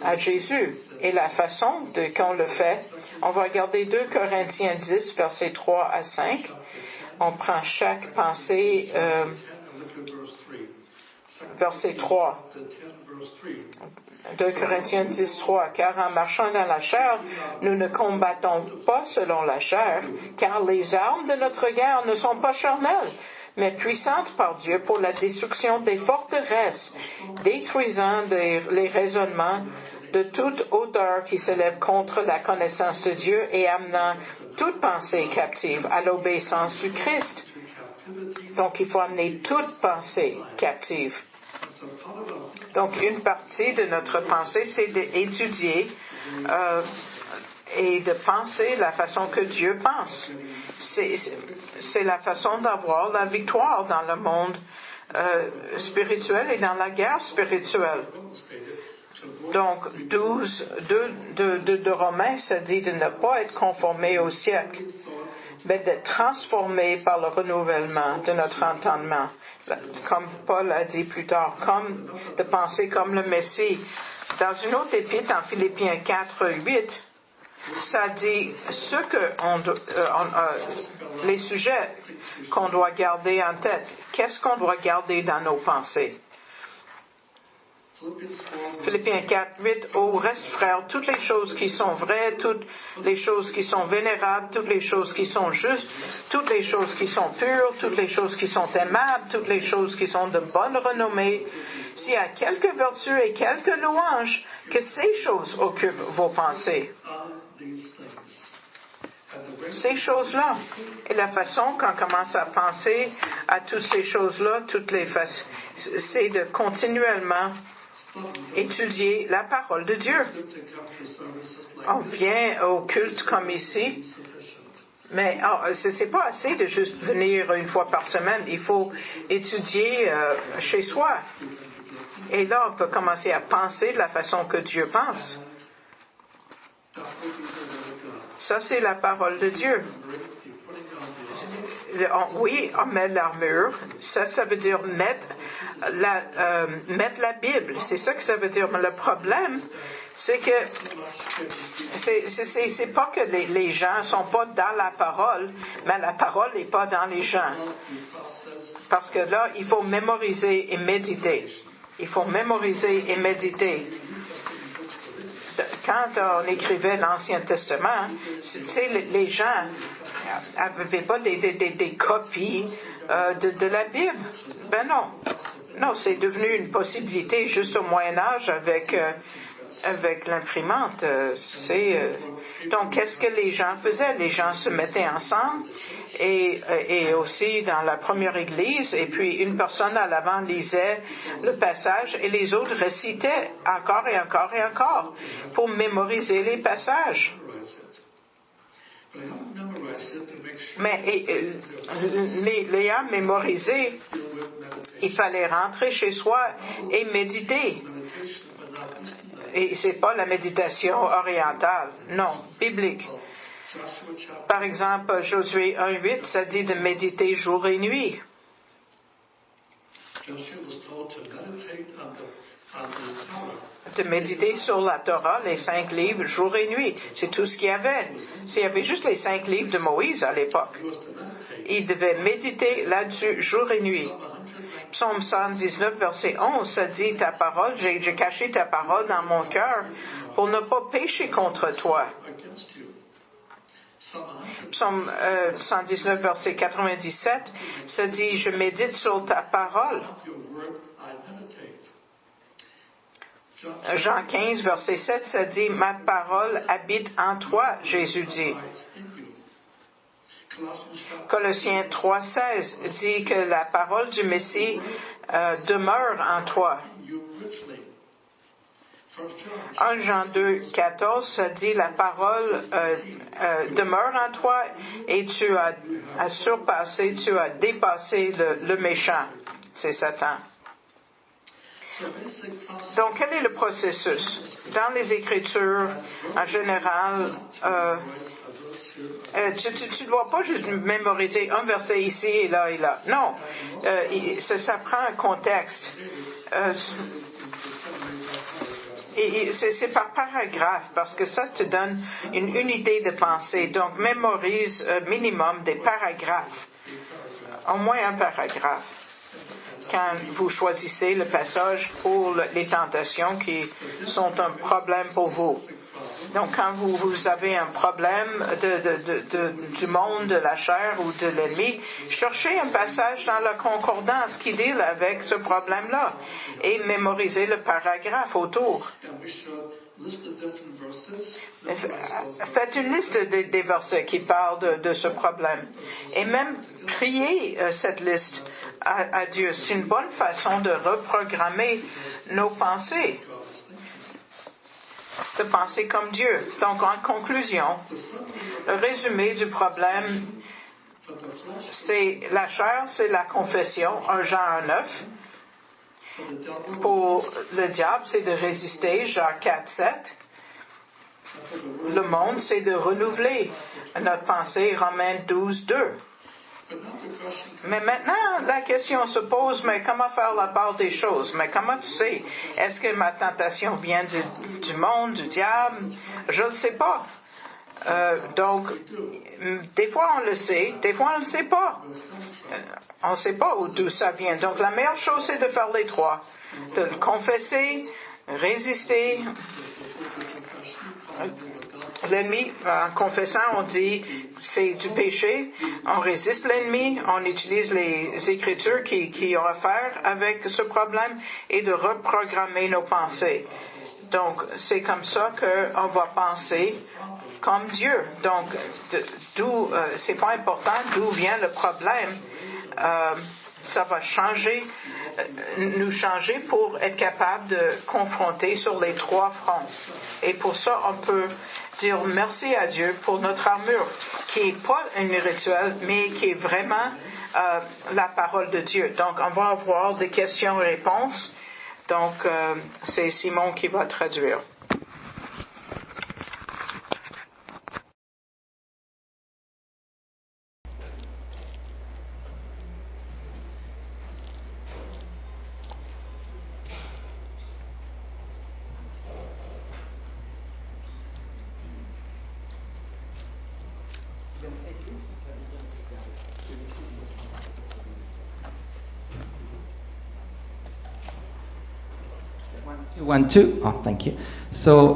à Jésus. Et la façon qu'on le fait, on va regarder 2 Corinthiens 10, versets 3 à 5. On prend chaque pensée, verset 3. 2 Corinthiens 10, 3. Car en marchant dans la chair, nous ne combattons pas selon la chair, car les armes de notre guerre ne sont pas charnelles, mais puissantes par Dieu pour la destruction des forteresses, détruisant les raisonnements de toute hauteur qui s'élève contre la connaissance de Dieu et amenant toute pensée captive à l'obéissance du Christ. Donc, il faut amener toute pensée captive. Donc, une partie de notre pensée, c'est d'étudier et de penser la façon que Dieu pense. C'est la façon d'avoir la victoire dans le monde spirituel et dans la guerre spirituelle. Donc, 12 de Romains, ça dit de ne pas être conformé au siècle, mais d'être transformé par le renouvellement de notre entendement. Comme Paul a dit plus tard, de penser comme le Messie. Dans une autre épître, en Philippiens 4:8, ça dit les sujets qu'on doit garder en tête. Qu'est-ce qu'on doit garder dans nos pensées? Philippiens 4:8, au reste, frères, toutes les choses qui sont vraies, toutes les choses qui sont vénérables, toutes les choses qui sont justes, toutes les choses qui sont pures, toutes les choses qui sont aimables, toutes les choses qui sont de bonne renommée, s'il y a quelques vertus et quelques louanges, que ces choses occupent vos pensées. Ces choses-là. Et la façon qu'on commence à penser à toutes ces choses-là, c'est de continuellement étudier la parole de Dieu. On vient au culte comme ici, mais c'est pas assez de juste venir une fois par semaine. Il faut étudier chez soi. Et là, on peut commencer à penser de la façon que Dieu pense. Ça, c'est la parole de Dieu. Oui, on met l'armure. Ça veut dire mettre la Bible. C'est ça que ça veut dire. Mais le problème, c'est que c'est pas que les gens sont pas dans la parole, mais la parole n'est pas dans les gens. Parce que là, il faut mémoriser et méditer. Il faut mémoriser et méditer. Quand on écrivait l'Ancien Testament, les gens n'avaient pas des copies de la Bible. Ben non. Non, c'est devenu une possibilité juste au Moyen Âge avec l'imprimante. Donc, qu'est-ce que les gens faisaient? Les gens se mettaient ensemble et aussi dans la première église, et puis une personne à l'avant lisait le passage et les autres récitaient encore et encore et encore pour mémoriser les passages. Mais l'ayant mémorisé, il fallait rentrer chez soi et méditer. Et c'est pas la méditation orientale, non, biblique. Par exemple, Josué 1:8, ça dit de méditer jour et nuit. De méditer sur la Torah, les 5 livres, jour et nuit. C'est tout ce qu'il y avait. S'il y avait juste les 5 livres de Moïse à l'époque, il devait méditer là-dessus jour et nuit. Psaume 119, verset 11, ça dit, ta parole, j'ai caché ta parole dans mon cœur pour ne pas pécher contre toi. Psaume 119, verset 97, ça dit, je médite sur ta parole. Jean 15, verset 7, ça dit, ma parole habite en toi, Jésus dit. Colossiens 3:16 dit que la parole du Messie demeure en toi. 1 Jean 2:14, ça dit la parole demeure en toi et tu as surpassé, tu as dépassé le méchant, c'est Satan. Donc, quel est le processus? Dans les Écritures, en général, tu ne dois pas juste mémoriser un verset ici et là et là. Non, ça prend un contexte. Et c'est par paragraphe, parce que ça te donne une unité de pensée. Donc, mémorise minimum des paragraphes. Au moins un paragraphe. Quand vous choisissez le passage pour les tentations qui sont un problème pour vous. Donc, quand vous avez un problème du monde, de la chair ou de l'ennemi, cherchez un passage dans la concordance qui deal avec ce problème-là et mémorisez le paragraphe autour. Faites une liste des versets qui parlent de ce problème. Et même prier cette liste à Dieu. C'est une bonne façon de reprogrammer nos pensées. De penser comme Dieu. Donc, en conclusion, le résumé du problème, c'est la chair, c'est la confession, 1 Jean 1,9. Pour le diable, c'est de résister, Jacques 4,7. Le monde, c'est de renouveler notre pensée, Romains 12,2. Mais maintenant, la question se pose, mais comment faire la part des choses? Mais comment tu sais? Est-ce que ma tentation vient du monde, du diable? Je ne le sais pas. Donc, des fois on le sait, des fois on ne le sait pas. On ne sait pas d'où ça vient. Donc, la meilleure chose, c'est de faire les trois. De le confesser, résister. L'ennemi, en confessant, on dit c'est du péché. On résiste l'ennemi. On utilise les Écritures qui ont à faire avec ce problème et de reprogrammer nos pensées. Donc, c'est comme ça qu'on va penser comme Dieu. Donc, c'est pas important d'où vient le problème. Ça va nous changer pour être capable de confronter sur les trois fronts. Et pour ça, on peut dire merci à Dieu pour notre armure, qui n'est pas une rituel, mais qui est vraiment la parole de Dieu. Donc, on va avoir des questions-réponses. Donc, c'est Simon qui va traduire. One, two. Oh, thank you. So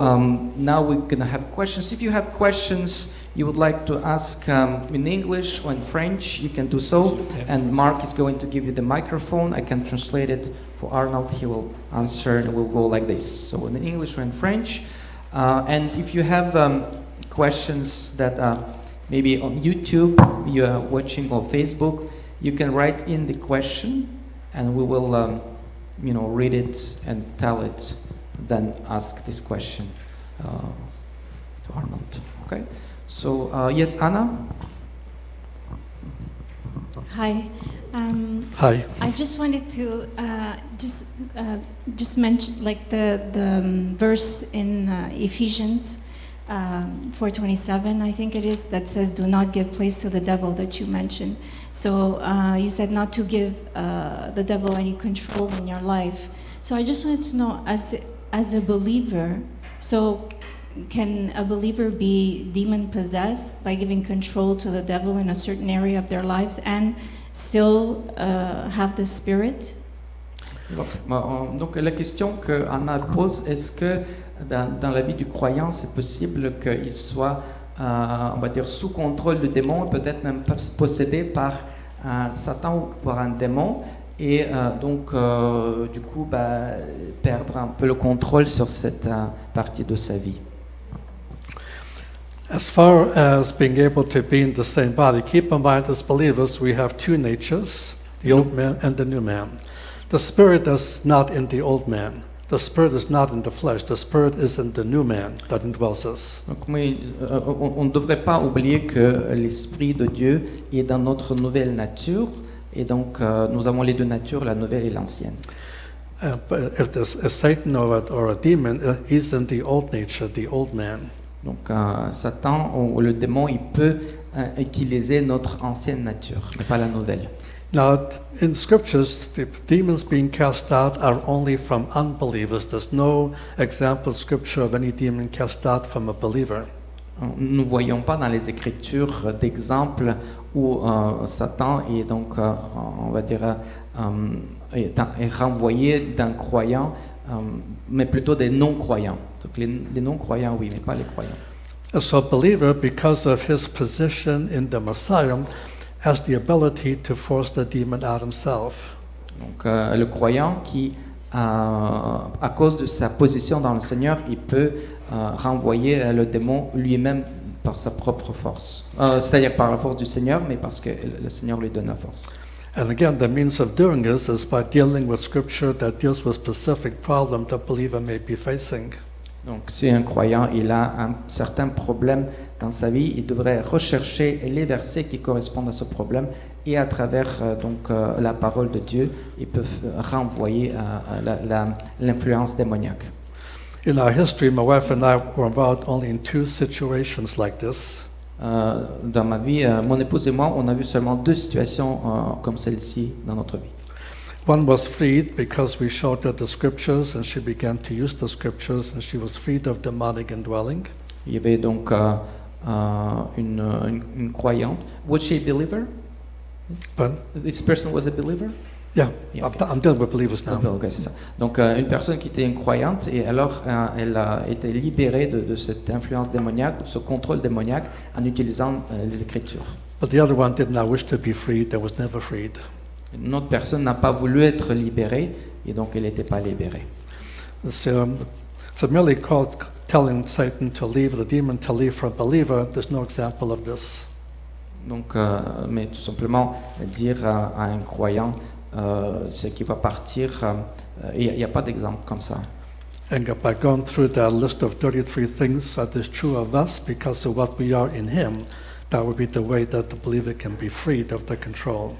now we're going to have questions. If you have questions you would like to ask in English or in French, you can do so. And Mark is going to give you the microphone. I can translate it for Arnold. He will answer and we'll go like this. So in English or in French. And if you have questions that maybe on YouTube you are watching or Facebook, you can write in the question and we will read it and tell it, then ask this question to Arnold. Okay? So, yes, Anna? Hi. Hi. I just wanted to just mention, like the verse in Ephesians 4:27, I think it is, that says, "Do not give place to the devil," that you mentioned. So you said not to give the devil any control in your life. So I just wanted to know, as a believer, so can a believer be demon possessed by giving control to the devil in a certain area of their lives and still have the spirit? Donc la question que Anna pose, est-ce que dans la vie du croyant, c'est possible qu'il soit, on va dire, sous contrôle du démon, peut-être même possédé par Satan ou par un démon, et donc du coup perdre un peu le contrôle sur cette partie de sa vie? As far as being able to be in the same body, keep in mind as believers we have two natures, the old man and the new man. The spirit is not in the old man. The spirit is not in the flesh. The spirit is in the new man that indwells us. Donc, on ne devrait pas oublier que l'esprit de Dieu est dans notre nouvelle nature, et donc nous avons les deux natures, la nouvelle et l'ancienne. But if Satan or a demon, he's in the old nature, the old man. Donc Satan ou le démon, il peut utiliser notre ancienne nature, mais pas la nouvelle. Now, in scriptures, the demons being cast out are only from unbelievers. There's no example scripture of any demon cast out from a believer. Nous ne voyons pas dans les Écritures d'exemple où Satan est donc, on va dire, est renvoyé d'un croyant, mais plutôt des non-croyants. Donc les non-croyants, oui, mais pas les croyants. So a believer, because of his position in the Messiah, has the ability to force the demon out himself. Donc le croyant qui à cause de sa position dans le Seigneur, il peut renvoyer le démon lui-même par sa propre force. C'est-à-dire par la force du Seigneur, mais parce que le Seigneur lui donne la force. And again, the means of doing this is by dealing with scripture that deals with specific problem the believer may be facing. Donc, si un croyant il a un certain problème dans sa vie, il devrait rechercher les versets qui correspondent à ce problème et à travers la parole de Dieu, ils peuvent renvoyer l'influence démoniaque. In our history, my wife and I were involved only in 2 situations like this. Dans ma vie, mon épouse et moi, on a vu seulement 2 situations comme celle-ci dans notre vie. One was freed because we showed her the scriptures and she began to use the scriptures and she was freed of demonic indwelling. Il y avait donc une croyante. Was she a believer? But This person was a believer? yeah, Yeah, okay. I'm dealing with believers now. Ok, c'est ça. Donc une personne qui était une croyante et alors elle a été libérée de cette influence démoniaque, de ce contrôle démoniaque en utilisant les Écritures. But the other one did not wish to be freed and was never freed. Une autre personne n'a pas voulu être libérée et donc elle n'était pas libérée. So merely telling Satan to leave, the demon to leave for a believer, there's no example of this. Donc, mais tout simplement dire à un croyant ce qui va partir, il n'y a pas d'exemple comme ça. And by going through that list of 33 things that is true of us because of what we are in Him, that would be the way that the believer can be freed of the control.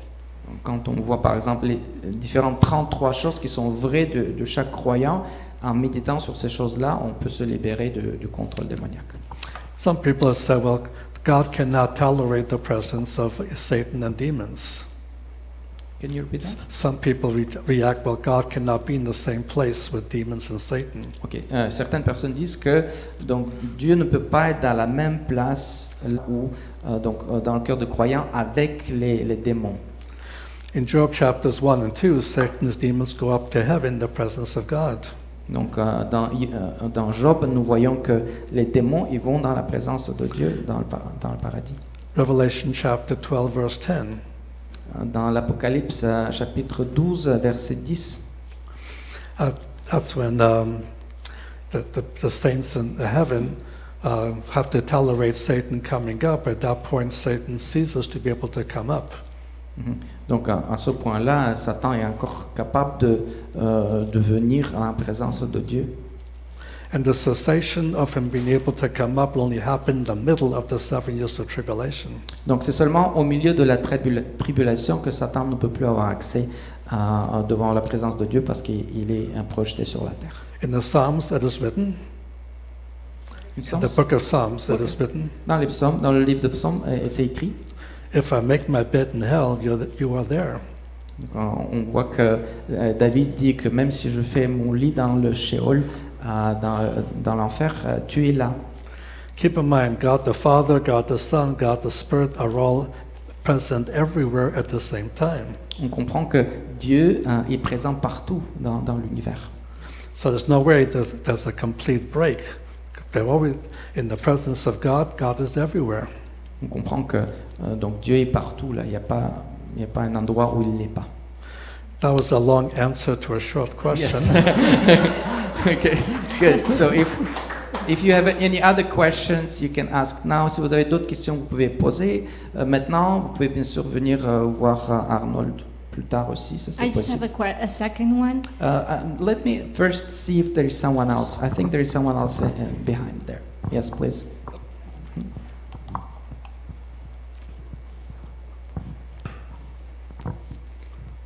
Quand on voit par exemple les différentes 33 choses qui sont vraies de chaque croyant, en méditant sur ces choses-là, on peut se libérer du contrôle démoniaque. Some people have said, well, God cannot tolerate the presence of Satan and demons. Can you repeat that? Some people react, well, God cannot be in the same place with demons and Satan. Ok. Certaines personnes disent que donc Dieu ne peut pas être dans la même place où dans le cœur de croyant avec les démons. In Job chapters 1 and 2, Satan's demons go up to heaven in the presence of God. Donc dans Job, nous voyons que les démons ils vont dans la présence de Dieu dans le paradis. Revelation chapter 12, verse 10. Dans l'Apocalypse chapitre 12 verset 10. That's when the saints in heaven have to tolerate Satan coming up. At that point, Satan ceases to be able to come up. Donc à ce point-là, Satan est encore capable de venir en présence de Dieu. And the cessation of him being able to come up will only happen in the middle of the 7 years of tribulation. Donc c'est seulement au milieu de la tribulation que Satan ne peut plus avoir accès devant la présence de Dieu parce qu'il est projeté sur la terre. In the Psalms, it is written. In the book of Psalms, it is written. Dans les psaumes, dans le livre de psaumes, c'est écrit. If I make my bed in hell, you are there. Donc, on voit que David dit que même si je fais mon lit dans le Sheol, dans l'enfer, tu es là. Keep in mind, God the Father, God the Son, God the Spirit are all present everywhere at the same time. On comprend que Dieu est présent partout dans l'univers. So there's no way there's a complete break. They're always in the presence of God. God is everywhere. On comprend que donc Dieu est partout là. Il n'y a pas un endroit où il n'est pas. That was a long answer to a short question. Yes. Okay, good. So if you have any other questions, you can ask now. Si vous avez d'autres questions, vous pouvez poser maintenant. Vous pouvez bien sûr venir voir Arnold plus tard aussi. Ça, c'est I just possible. have a second one. Let me first see if there is someone else. I think there is someone else behind there. Yes, please.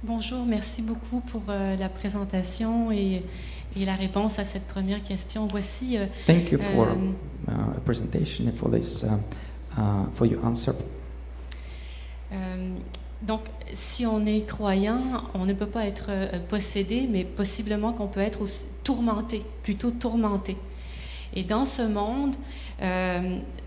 Bonjour, merci beaucoup pour la présentation et la réponse à cette première question. Voici. Thank you for the presentation and for this for your answer. Donc, si on est croyant, on ne peut pas être possédé, mais possiblement qu'on peut être aussi tourmenté, plutôt tourmenté. Et dans ce monde,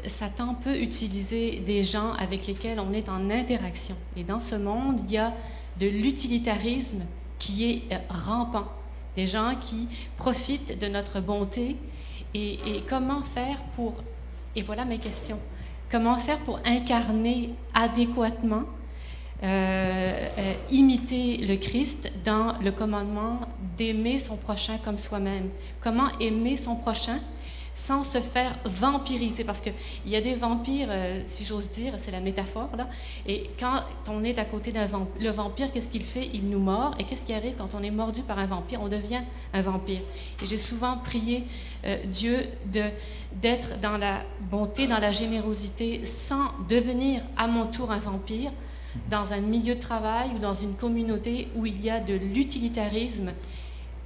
Satan peut utiliser des gens avec lesquels on est en interaction. Et dans ce monde, il y a de l'utilitarisme qui est rampant. Des gens qui profitent de notre bonté. Et comment faire pour... Et voilà mes questions. Comment faire pour incarner adéquatement imiter le Christ dans le commandement d'aimer son prochain comme soi-même. Comment aimer son prochain sans se faire vampiriser, parce qu'il y a des vampires, si j'ose dire, c'est la métaphore, là, et quand on est à côté d'un vampire, le vampire, qu'est-ce qu'il fait? Il nous mord, et qu'est-ce qui arrive quand on est mordu par un vampire? On devient un vampire. Et j'ai souvent prié Dieu d'être dans la bonté, dans la générosité, sans devenir à mon tour un vampire, dans un milieu de travail ou dans une communauté où il y a de l'utilitarisme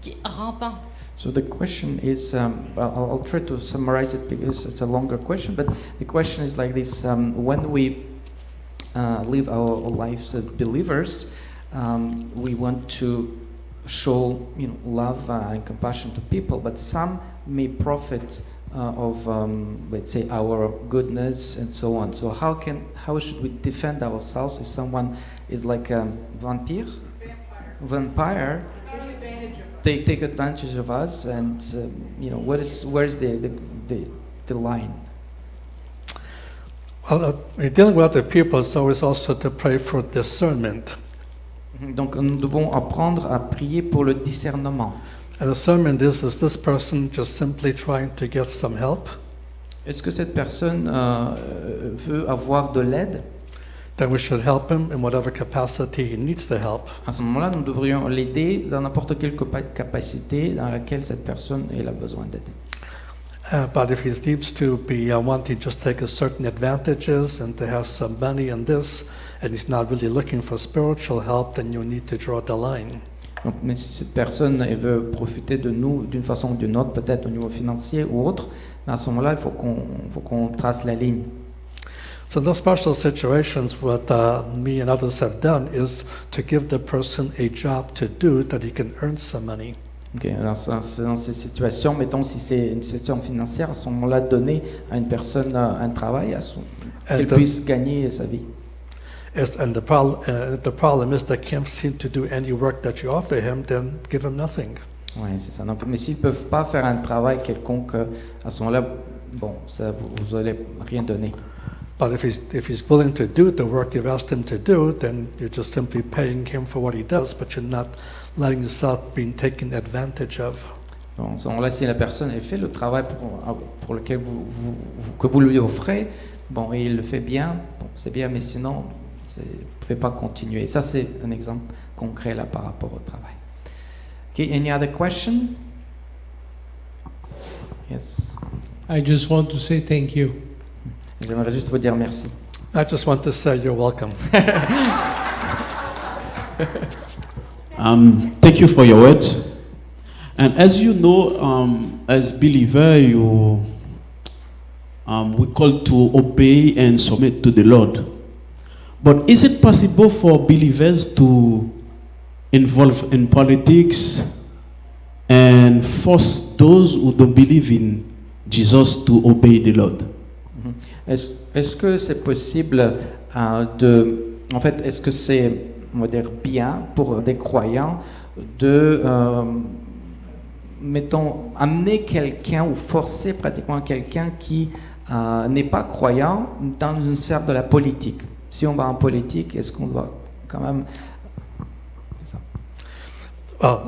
qui est rampant. So the question is, I'll try to summarize it because it's a longer question, but the question is like this: when we live our lives as believers, we want to show, love and compassion to people, but some may profit of, let's say, our goodness and so on. So how should we defend ourselves if someone is like a vampire? They take advantage of us, and where's the line? Well, dealing with other people is always also to pray for discernment. Donc nous devons apprendre à prier pour le discernement. And discernment is this person just simply trying to get some help? Est-ce que cette personne veut avoir de l'aide? Then we should help him in whatever capacity he needs the help. À ce moment-là, nous devrions l'aider dans n'importe quelle capacité dans laquelle cette personne a besoin d'aide. But if he needs to be wanting just to take certain advantages and to have some money and this, and he's not really looking for spiritual help, then you need to draw the line. Donc, mais si cette personne elle veut profiter de nous d'une façon ou d'une autre, peut-être au niveau financier ou autre, à ce moment-là, il faut qu'on trace la ligne. So in those special situations, what me and others have done is to give the person a job to do that he can earn some money. Okay, alors c'est dans ces situations, mettons si c'est une situation financière, à ce moment-là, donner à une personne un travail qu'elle puisse gagner sa vie. And the problem is they can't seem to do any work that you offer him, then give him nothing. Oui, c'est ça. Donc, mais s'ils ne peuvent pas faire un travail quelconque, à ce moment-là, bon, ça, vous n'allez rien donner. But if he's willing to do the work you've asked him to do, then you're just simply paying him for what he does, but you're not letting yourself being taken advantage of. Donc, à ce moment-là, si la personne elle fait le travail pour lequel que vous lui offrez, bon, et il le fait bien, bon, c'est bien, mais sinon, vous ne pouvez pas continuer. Ça, c'est un exemple concret là par rapport au travail. Okay, any other question? Yes. I just want to say thank you. J'aimerais juste vous dire merci. I just want to say you're welcome. Thank you for your words. And as you know, as believer, we call to obey and submit to the Lord. But is it possible for believers to involve in politics and force those who don't believe in Jesus to obey the Lord? Est-ce que c'est possible en fait, est-ce que c'est, on va dire, bien pour des croyants de, mettons, amener quelqu'un ou forcer pratiquement quelqu'un qui n'est pas croyant dans une sphère de la politique? Si on va en politique, est-ce qu'on doit quand même...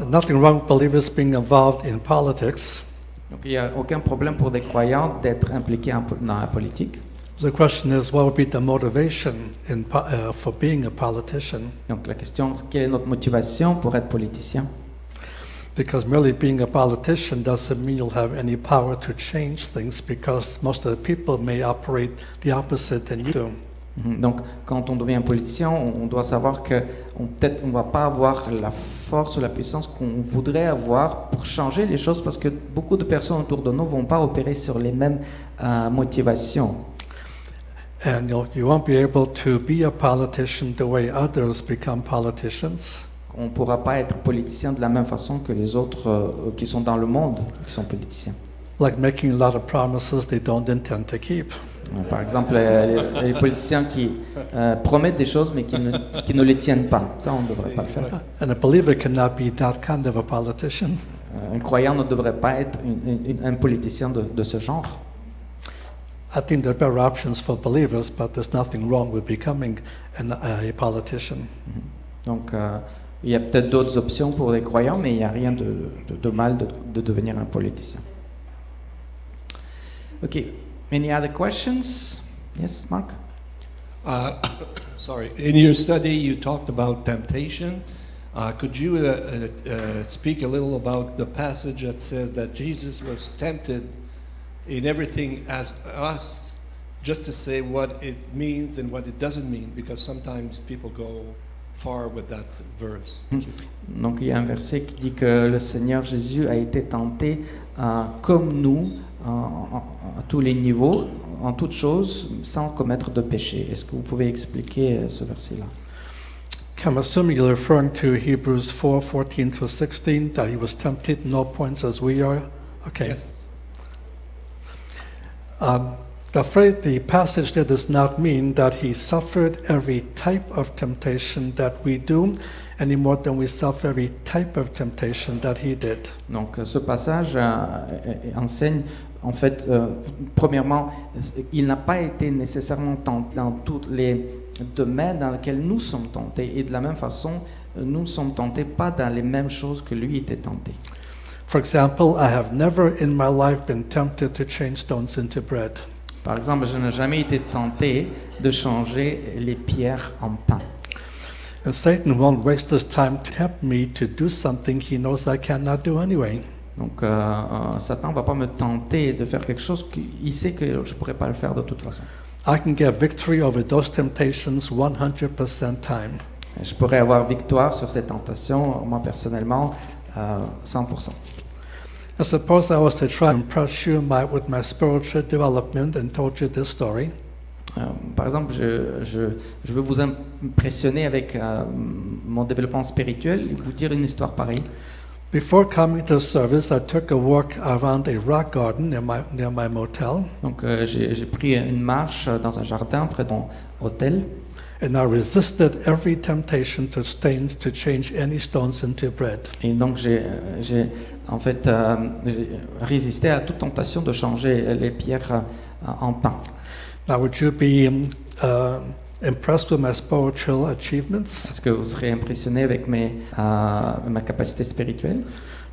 Nothing wrong with believers being involved in politics. Donc il n'y a aucun problème pour des croyants d'être impliqués dans la politique. The question is, what would be the motivation for being a politician? Donc la question, c'est quelle est notre motivation pour être politicien? Because merely being a politician doesn't mean you'll have any power to change things, because most of the people may operate the opposite than you do. Donc, quand on devient politicien, on doit savoir que peut-être on ne va pas avoir la force ou la puissance qu'on voudrait avoir pour changer les choses, parce que beaucoup de personnes autour de nous ne vont pas opérer sur les mêmes motivations. And you won't be able to be a politician the way others become politicians. On ne pourra pas être politicien de la même façon que les autres qui sont dans le monde, qui sont politiciens. Like making a lot of promises they don't intend to keep. Par exemple, les politiciens qui promettent des choses mais qui ne les tiennent pas. Ça, on ne devrait pas le faire. And a believer cannot be that kind of a politician. Un croyant ne devrait pas être un politicien de ce genre. I think there are better options for believers, but there's nothing wrong with becoming a politician. Donc, il y a peut-être d'autres options pour les croyants, mais il n'y a rien de mal de devenir un politicien. Okay, any other questions? Yes, Mark? Sorry. In your study, you talked about temptation. Could you speak a little about the passage that says that Jesus was tempted in everything as us, just to say what it means and what it doesn't mean, because sometimes people go far with that verse. Donc il y a un verset qui dit que le Seigneur Jésus a été tenté comme nous, à tous les niveaux, en toutes choses, sans commettre de péché. Est-ce que vous pouvez expliquer ce verset-là? I'm assuming you're referring to Hebrews 4:14-16, that he was tempted in all points as we are. Okay. Yes. The passage there does not mean that he suffered every type of temptation that we do, any more than we suffer every type of temptation that he did. Donc ce passage enseigne, en fait, premièrement, il n'a pas été nécessairement tenté dans tous les domaines dans lesquels nous sommes tentés, et de la même façon, nous ne sommes tentés pas dans les mêmes choses que lui était tenté. For example, I have never in my life been tempted to change stones into bread. Par exemple, je n'ai jamais été tenté de changer les pierres en pain. And Satan won't waste his time to tempt me to do something he knows I cannot do anyway. Donc, Satan ne va pas me tenter de faire quelque chose qu'il sait que je ne pourrais pas le faire de toute façon. I can get victory over those temptations 100% time. Je pourrais avoir victoire sur ces tentations, moi personnellement, 100%. And suppose I was to try to impress you with my spiritual development and told you this story. Par exemple, je veux vous impressionner avec mon développement spirituel et vous dire une histoire pareille. Before coming to service, I took a walk around a rock garden near my motel. Donc, j'ai pris une marche dans un jardin près de mon hôtel. And I resisted every temptation to change any stones into bread. Et donc, j'ai en fait résisté à toute tentation de changer les pierres en pain. Now, would you be impressed with my spiritual achievements? Est-ce que vous serez impressionné avec ma capacité spirituelle?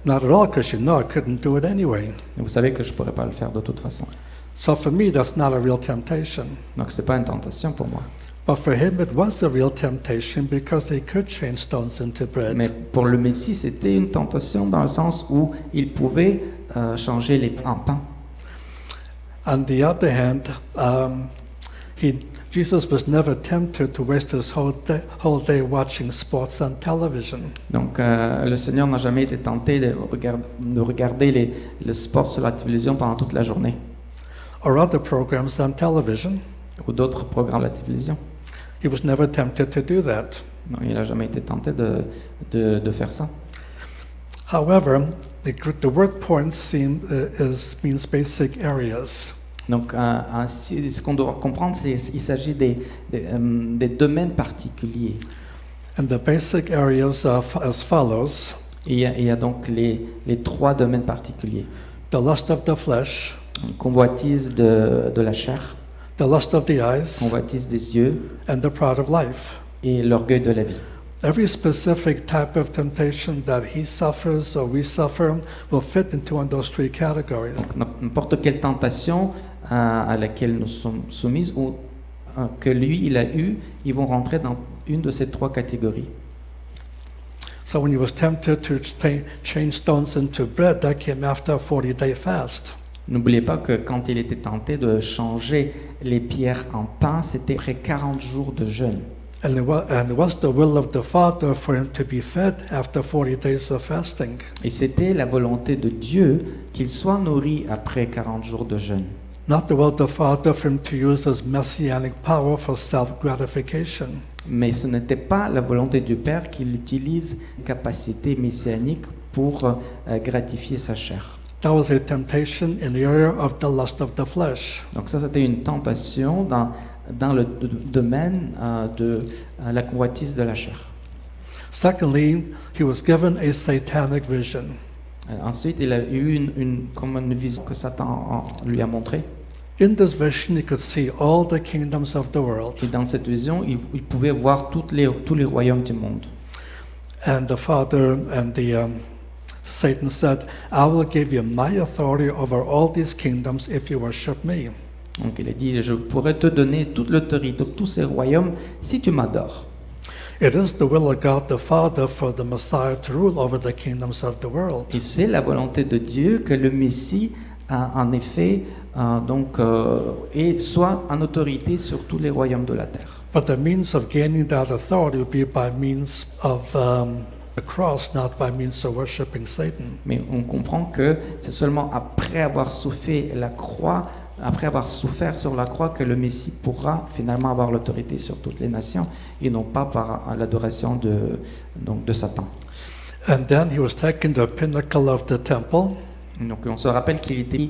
Not at all, because you know I couldn't do it anyway. Et vous savez que je ne pourrais pas le faire de toute façon. So for me, that's not a real temptation. Donc, ce n'est pas une tentation pour moi. But for him, it was a real temptation because he could change stones into bread. Mais pour le Messie, c'était une tentation dans le sens où il pouvait changer les pains en pain. On the other hand, Jesus was never tempted to waste his whole day watching sports on television. Donc, le Seigneur n'a jamais été tenté de regarder le sport sur la télévision pendant toute la journée. Or other programs on television. Ou d'autres programmes à la télévision. He was never tempted to do that. Non, il n'a jamais été tenté de faire ça. However, the word points means basic areas. Donc, ce qu'on doit comprendre, c'est qu'il s'agit des domaines particuliers. And the basic areas are as follows. Et il y a donc les trois domaines particuliers. The lust of the flesh. Convoitise de la chair. The lust of the eyes. Convoitise des yeux. And the pride of life. Et l'orgueil de la vie. Every specific type of temptation that he suffers or we suffer will fit into one of those three categories. Donc, n'importe quelle tentation à laquelle nous sommes soumises ou que lui il a eu, ils vont rentrer dans une de ces trois catégories. So when he was tempted to change stones into bread, that came after a 40-day fast. N'oubliez pas que quand il était tenté de changer les pierres en pain, c'était après 40 jours de jeûne. And it was the will of the Father for him to be fed after 40 days of fasting. Et c'était la volonté de Dieu qu'il soit nourri après 40 jours de jeûne. Not the will of the Father for him to use his messianic power for self-gratification. Mais ce n'était pas la volonté du Père qu'il utilise ses capacités messianiques pour gratifier sa chair. That was a temptation in the area of the lust of the flesh. Donc ça, c'était une tentation dans le domaine de la convoitise de la chair. Secondly, he was given a satanic vision. Ensuite, il a eu comme une vision que Satan lui a montrée. In this vision, he could see all the kingdoms of the world. Et dans cette vision, il pouvait voir tous les royaumes du monde. And the Father and Satan said, I will give you my authority over all these kingdoms if you worship me. Donc il a dit, je pourrais te donner toute l'autorité de tous ces royaumes si tu m'adores. It is the will of God the Father for the Messiah to rule over the kingdoms of the world. Et c'est la volonté de Dieu que le Messie, en effet, soit en autorité sur tous les royaumes de la terre. But the means of gaining that authority will be by means of the cross, not by means of worshiping Satan. Mais on comprend que c'est seulement après avoir souffert sur la croix que le Messie pourra finalement avoir l'autorité sur toutes les nations et non pas par l'adoration de Satan. And then he was taken to the pinnacle of the temple. Donc on se rappelle qu'il était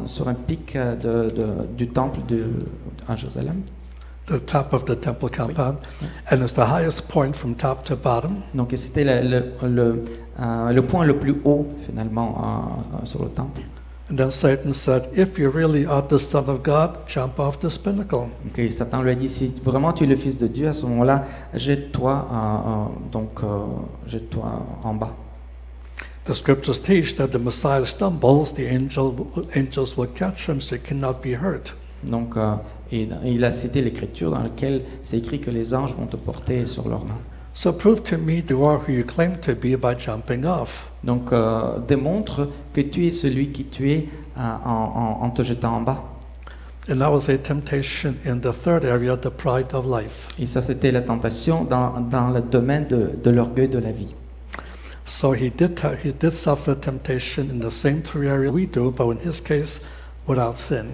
sur un pic du temple à Jérusalem. The top of the temple compound, and it's the highest point from top to bottom. Donc c'était le point le plus haut finalement sur le temple. And then Satan said, if you really are the Son of God, jump off this pinnacle. Okay, Satan lui a dit, si vraiment tu es le Fils de Dieu, à ce moment-là, jette-toi en bas. The scriptures teach that the Messiah stumbles, the angels will catch him so he cannot be hurt. Donc, il a cité l'Écriture dans laquelle c'est écrit que les anges vont te porter sur leurs mains. So prove to me you are who you claim to be by jumping off. Donc, démontre que tu es celui qui tu es en te jetant en bas. And that was a temptation in the third area, the pride of life. Et ça, c'était la tentation dans le domaine de l'orgueil de la vie. So he did suffer temptation in the same three areas we do, but in his case, without sin.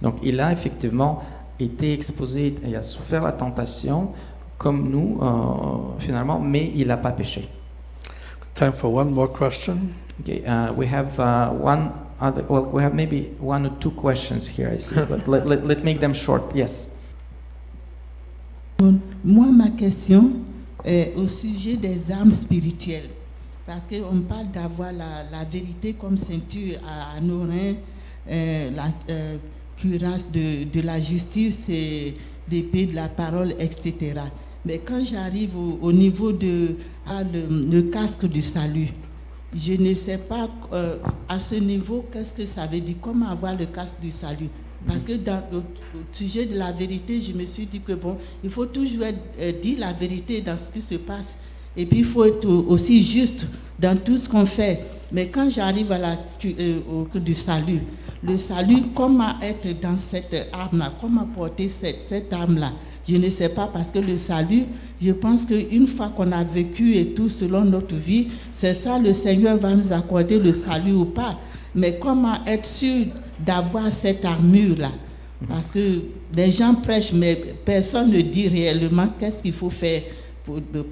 Donc, il a effectivement été exposé et a souffert la tentation comme nous, finalement, mais il n'a pas péché. Time for one more question. Okay, we have we have maybe one or two questions here, I see, but let's make them short. Yes. Moi, ma question est au sujet des armes spirituelles. Parce qu'on parle d'avoir la vérité comme ceinture à nos reins, la cuirasse de la justice et l'épée de la parole, etc. Mais quand j'arrive au niveau de le casque du salut, je ne sais pas à ce niveau qu'est-ce que ça veut dire, comment avoir le casque du salut. Parce que dans le sujet de la vérité, je me suis dit que bon, il faut toujours dire la vérité dans ce qui se passe. Et puis il faut être aussi juste dans tout ce qu'on fait. Mais quand j'arrive au du salut, le salut, comment être dans cette arme-là, comment porter cette arme-là, je ne sais pas, parce que le salut, je pense qu'une fois qu'on a vécu et tout selon notre vie, c'est ça, le Seigneur va nous accorder le salut ou pas. Mais comment être sûr d'avoir cette armure-là? Parce que les gens prêchent, mais personne ne dit réellement qu'est-ce qu'il faut faire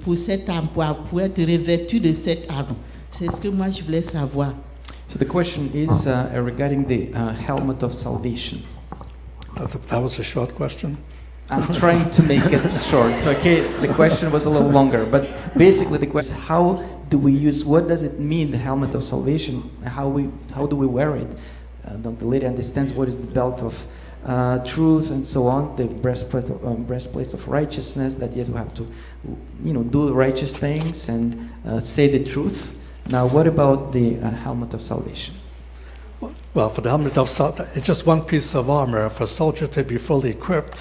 pour cette arme, pour être revêtu de cette arme. C'est ce que moi je voulais savoir. So the question is regarding the helmet of salvation. That was a short question. I'm trying to make it short. Okay, the question was a little longer, but basically the question is how do we use? What does it mean, the helmet of salvation? How do we wear it? The lady understands what is the belt of truth and so on, the breastplate of righteousness. That yes, we have to, do righteous things and say the truth. Now, what about the helmet of salvation? Well, for the helmet of salvation, it's just one piece of armor. For a soldier to be fully equipped,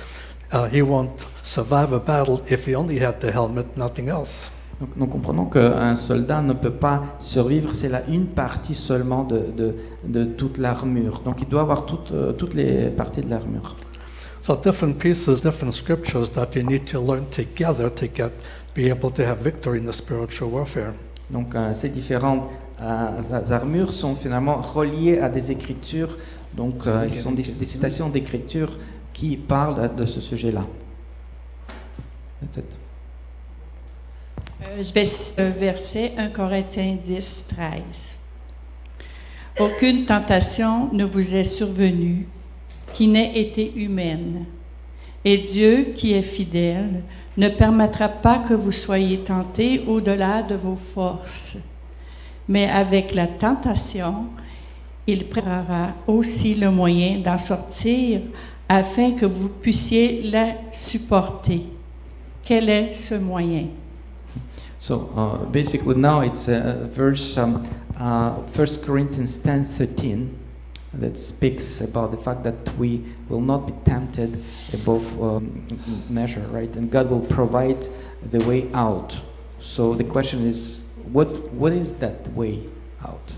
he won't survive a battle if he only had the helmet, nothing else. Donc, nous comprenons qu'un soldat ne peut pas survivre, c'est là une partie seulement de toute l'armure. Donc, il doit avoir toutes les parties de l'armure. So different pieces, different scriptures that you need to learn together to be able to have victory in the spiritual warfare. Donc, ces différentes armures sont finalement reliées à des écritures. Donc, ce sont des citations d'écritures qui parlent de ce sujet-là. That's it. Je vais citer un verset, 1 Corinthiens 10, 13. Aucune tentation ne vous est survenue qui n'ait été humaine. Et Dieu, qui est fidèle, ne permettra pas que vous soyez tentés au-delà de vos forces. Mais avec la tentation, il préparera aussi le moyen d'en sortir afin que vous puissiez la supporter. Quel est ce moyen? So basically now it's verse 1 Corinthians 10:13 that speaks about the fact that we will not be tempted above measure, right? And God will provide the way out. So the question is, what is that way out?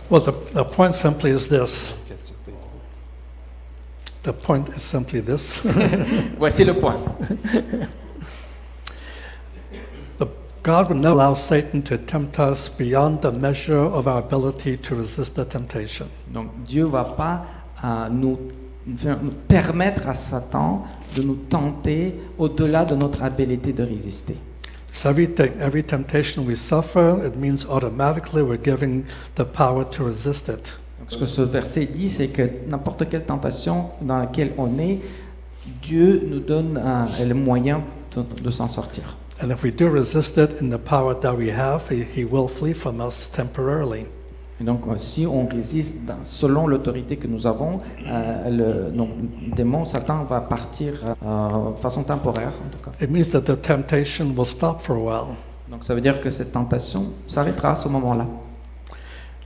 Well, the point simply is this. The point is simply this. Voici le point. God will never allow Satan to tempt us beyond the measure of our ability to resist the temptation. Donc Dieu va pas nous permettre à Satan de nous tenter au-delà de notre habilité de résister. So every temptation we suffer, it means automatically we're giving the power to resist it. Donc, ce que ce verset dit, c'est que n'importe quelle tentation dans laquelle on est, Dieu nous donne le moyen de s'en sortir. And if we do resist it in the power that we have, he will flee from us temporarily. Et donc, si on résiste selon l'autorité que nous avons, le démon, Satan, va partir de façon temporaire, en tout cas. It means that the temptation will stop for a while. Donc, ça veut dire que cette tentation s'arrêtera à ce moment-là.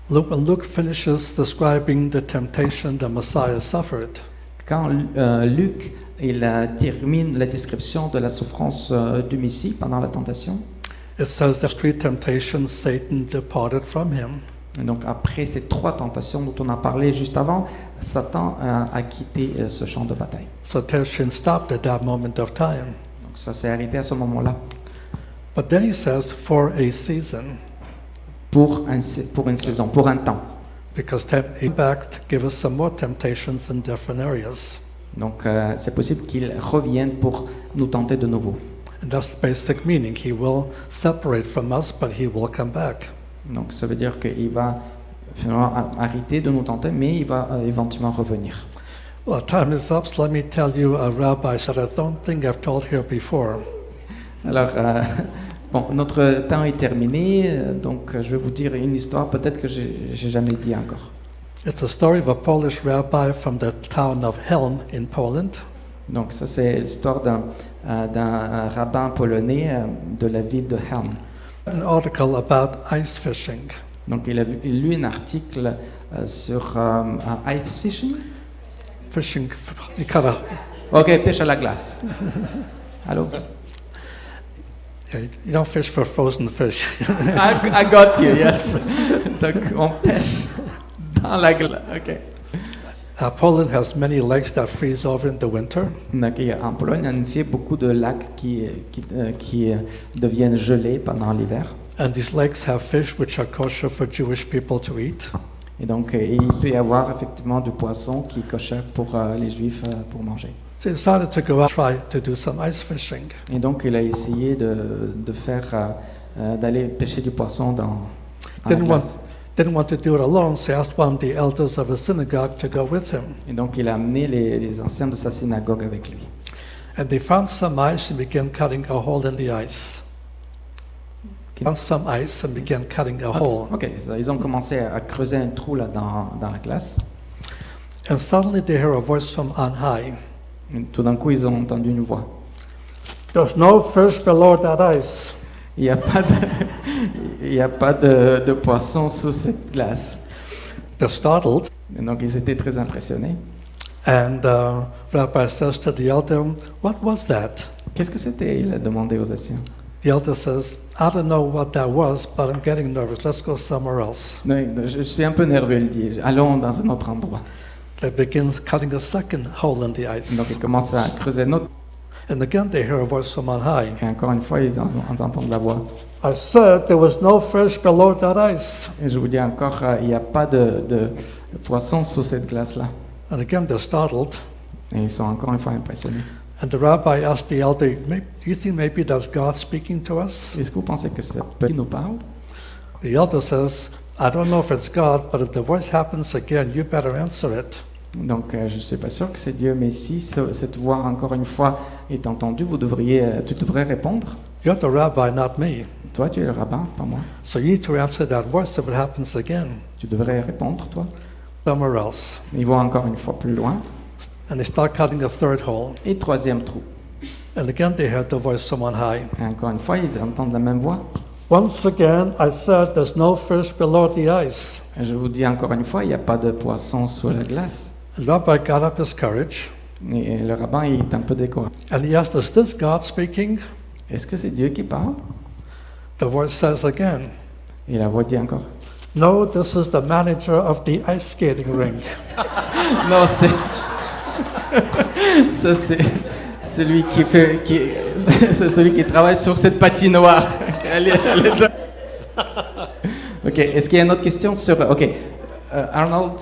When Luke finishes describing the temptation the Messiah suffered, Quand Luc termine la description de la souffrance du Messie pendant la tentation, it says that 3 temptations Satan departed from him. et donc après ces 3 tentations dont on a parlé juste avant, Satan a quitté ce champ de bataille. So temptation stopped at that moment of time. Donc ça s'est arrêté à ce moment-là. But then he says, for a season, Pour une saison, pour un temps. because he back to give us some more temptations in different areas. Donc c'est possible qu'il revienne pour nous tenter de nouveau. And that's the basic meaning. He will separate from us, but he will come back. Donc ça veut dire qu'il va finalement arrêter de nous tenter, mais il va éventuellement revenir. Well, time is up, so let me tell you a rabbi that I don't think I've told here before. Alors, bon, notre temps est terminé, donc je vais vous dire une histoire peut-être que j'ai jamais dit encore. It's a story of a Polish rabbi from the town of Helm in Poland. Donc ça c'est l'histoire d'un rabbin polonais de la ville de Helm. An article about ice fishing. Donc il a lu un article sur ice fishing. Fishing, you kinda, Ok, pêche à la glace. Allô? you don't fish for frozen fish. I got you, yes. Donc on pêche dans la glace. Ok. Poland has many lakes that freeze over in the winter. Donc, en Pologne, en effet, beaucoup de lacs qui deviennent gelés pendant l'hiver. And these lakes have fish which are kosher for Jewish people to eat. Et donc, il peut y avoir effectivement du poisson qui est kosher pour les Juifs pour manger. So he decided to go out try to do some ice fishing. Et donc, il a essayé d'aller pêcher du poisson dans la glace. Didn't want to do it alone, so he asked one of the elders of his synagogue to go with him. Et donc, il a amené les anciens de sa synagogue avec lui. And they found some ice and began cutting a hole in the ice. Found some ice and began cutting a hole. Ok, ils ont commencé à creuser un trou là dans la glace. And suddenly they hear a voice from on high. Et tout d'un coup, ils ont entendu une voix. There's no fish below that ice. Il n'y a pas de poisson sous cette glace. They're startled. Et donc, ils étaient très impressionnés. And Rabbi says to the elder, "What was that?" Qu'est-ce que c'était? Il a demandé aux anciens. The elder says, "I don't know what that was, but I'm getting nervous. Let's go somewhere else." Non, je suis un peu nerveux, il dit. Allons dans un autre endroit. They begin cutting a second hole in the ice. Donc, ils commencent à creuser un autre. And again they hear a voice from on high. Et encore une fois, ils entendent la voix. I said there was no fish below that ice. Et je vous dis encore, il n'y a pas de poisson sous cette glace-là. And again they're startled. Et ils sont encore une fois impressionnés. And the rabbi asked the elder, "Do you think maybe that's God speaking to us?" Est-ce que vous pensez que c'est Dieu qui nous parle? The elder says, "I don't know if it's God, but if the voice happens again, you better answer it." Donc, je ne suis pas sûr que c'est Dieu, mais si cette voix, encore une fois, est entendue, tu devrais répondre. You're the rabbi, not me. Toi, tu es le rabbin, pas moi. So you need to answer that voice if it happens again. Tu devrais répondre, toi. somewhere else. Ils vont encore une fois plus loin. And they start cutting a third hole. Et troisième trou. And again they heard the voice from on high. Et encore une fois, ils entendent la même voix. Once again, I said there's no fish below the ice. Et je vous dis encore une fois, il n'y a pas de poisson sous la glace. And Rabbi got up his courage Et le rabbin il est un peu découragé. and he asked, is this God speaking? Est-ce que c'est Dieu qui parle? The voice says again, Et la voix dit encore. no, this is the manager of the ice skating rink. Non, c'est. Ça, c'est celui qui fait. C'est celui qui travaille sur cette patinoire. Ok, est-ce qu'il y a une autre question sur. Ok, Arnold,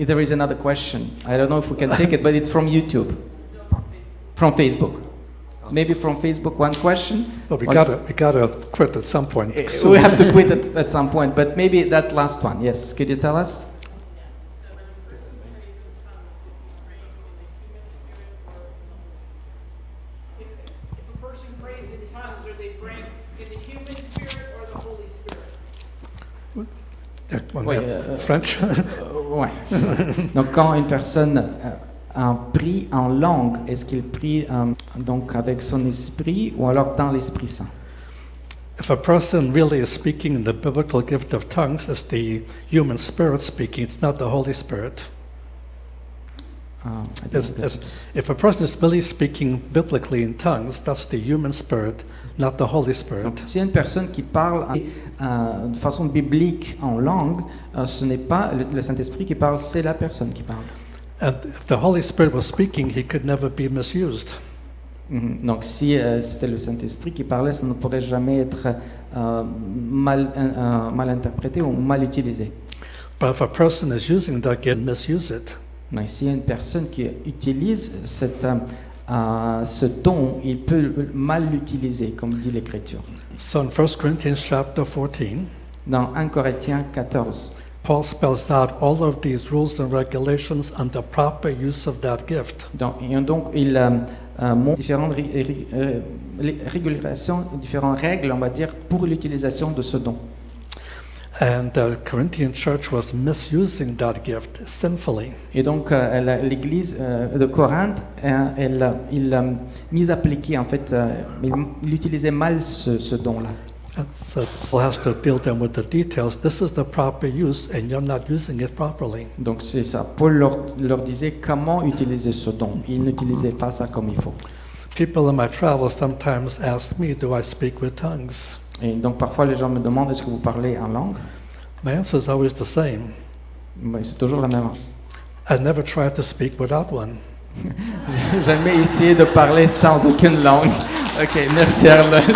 there is another question. I don't know if we can take it, but it's from YouTube. From Facebook. Maybe from Facebook, one question. Well, we gotta quit at some point. We have to quit at some point, but maybe that last one. Yes, could you tell us? Oui, French. Ouais. Donc quand une personne prie en langue, est-ce qu'il prie donc avec son esprit ou alors dans l'Esprit Saint? If a person really is speaking in the biblical gift of tongues, it's the human spirit speaking. It's not the Holy Spirit. If a person is really speaking biblically in tongues, that's the human spirit, not the Holy Spirit. Donc, si une personne qui parle de façon biblique en langue, ce n'est pas le Saint-Esprit qui parle, c'est la personne qui parle. And if the Holy Spirit was speaking, he could never be misused. Donc si c'était le Saint-Esprit qui parlait, ça ne pourrait jamais être mal interprété ou mal utilisé. But if a person is using that gift, misuse it. Mais s'il y a une personne qui utilise ce don, il peut mal l'utiliser, comme dit l'Écriture. So in 1 Corinthians chapter 14, dans 1 Corinthiens 14, Paul spells out all of these rules and regulations and the proper use of that gift. Donc il montre différentes régulations, différentes règles, on va dire, pour l'utilisation de ce don. And the Corinthian church was misusing that gift sinfully. Et donc l'Église de Corinthe, il mis appliqué en fait, il utilisait mal ce don-là. So Paul has to deal them with the details. This is the proper use, and you're not using it properly. Donc c'est ça. Paul leur disait comment utiliser ce don. Il n'utilisait pas ça comme il faut. People in my travels sometimes ask me, "Do I speak with tongues?" Et donc parfois les gens me demandent est-ce que vous parlez en langue? My answer is always the same. Mais c'est toujours la même. I never tried to speak without one. J'ai jamais essayé de parler sans aucune langue. Ok, merci Arnold.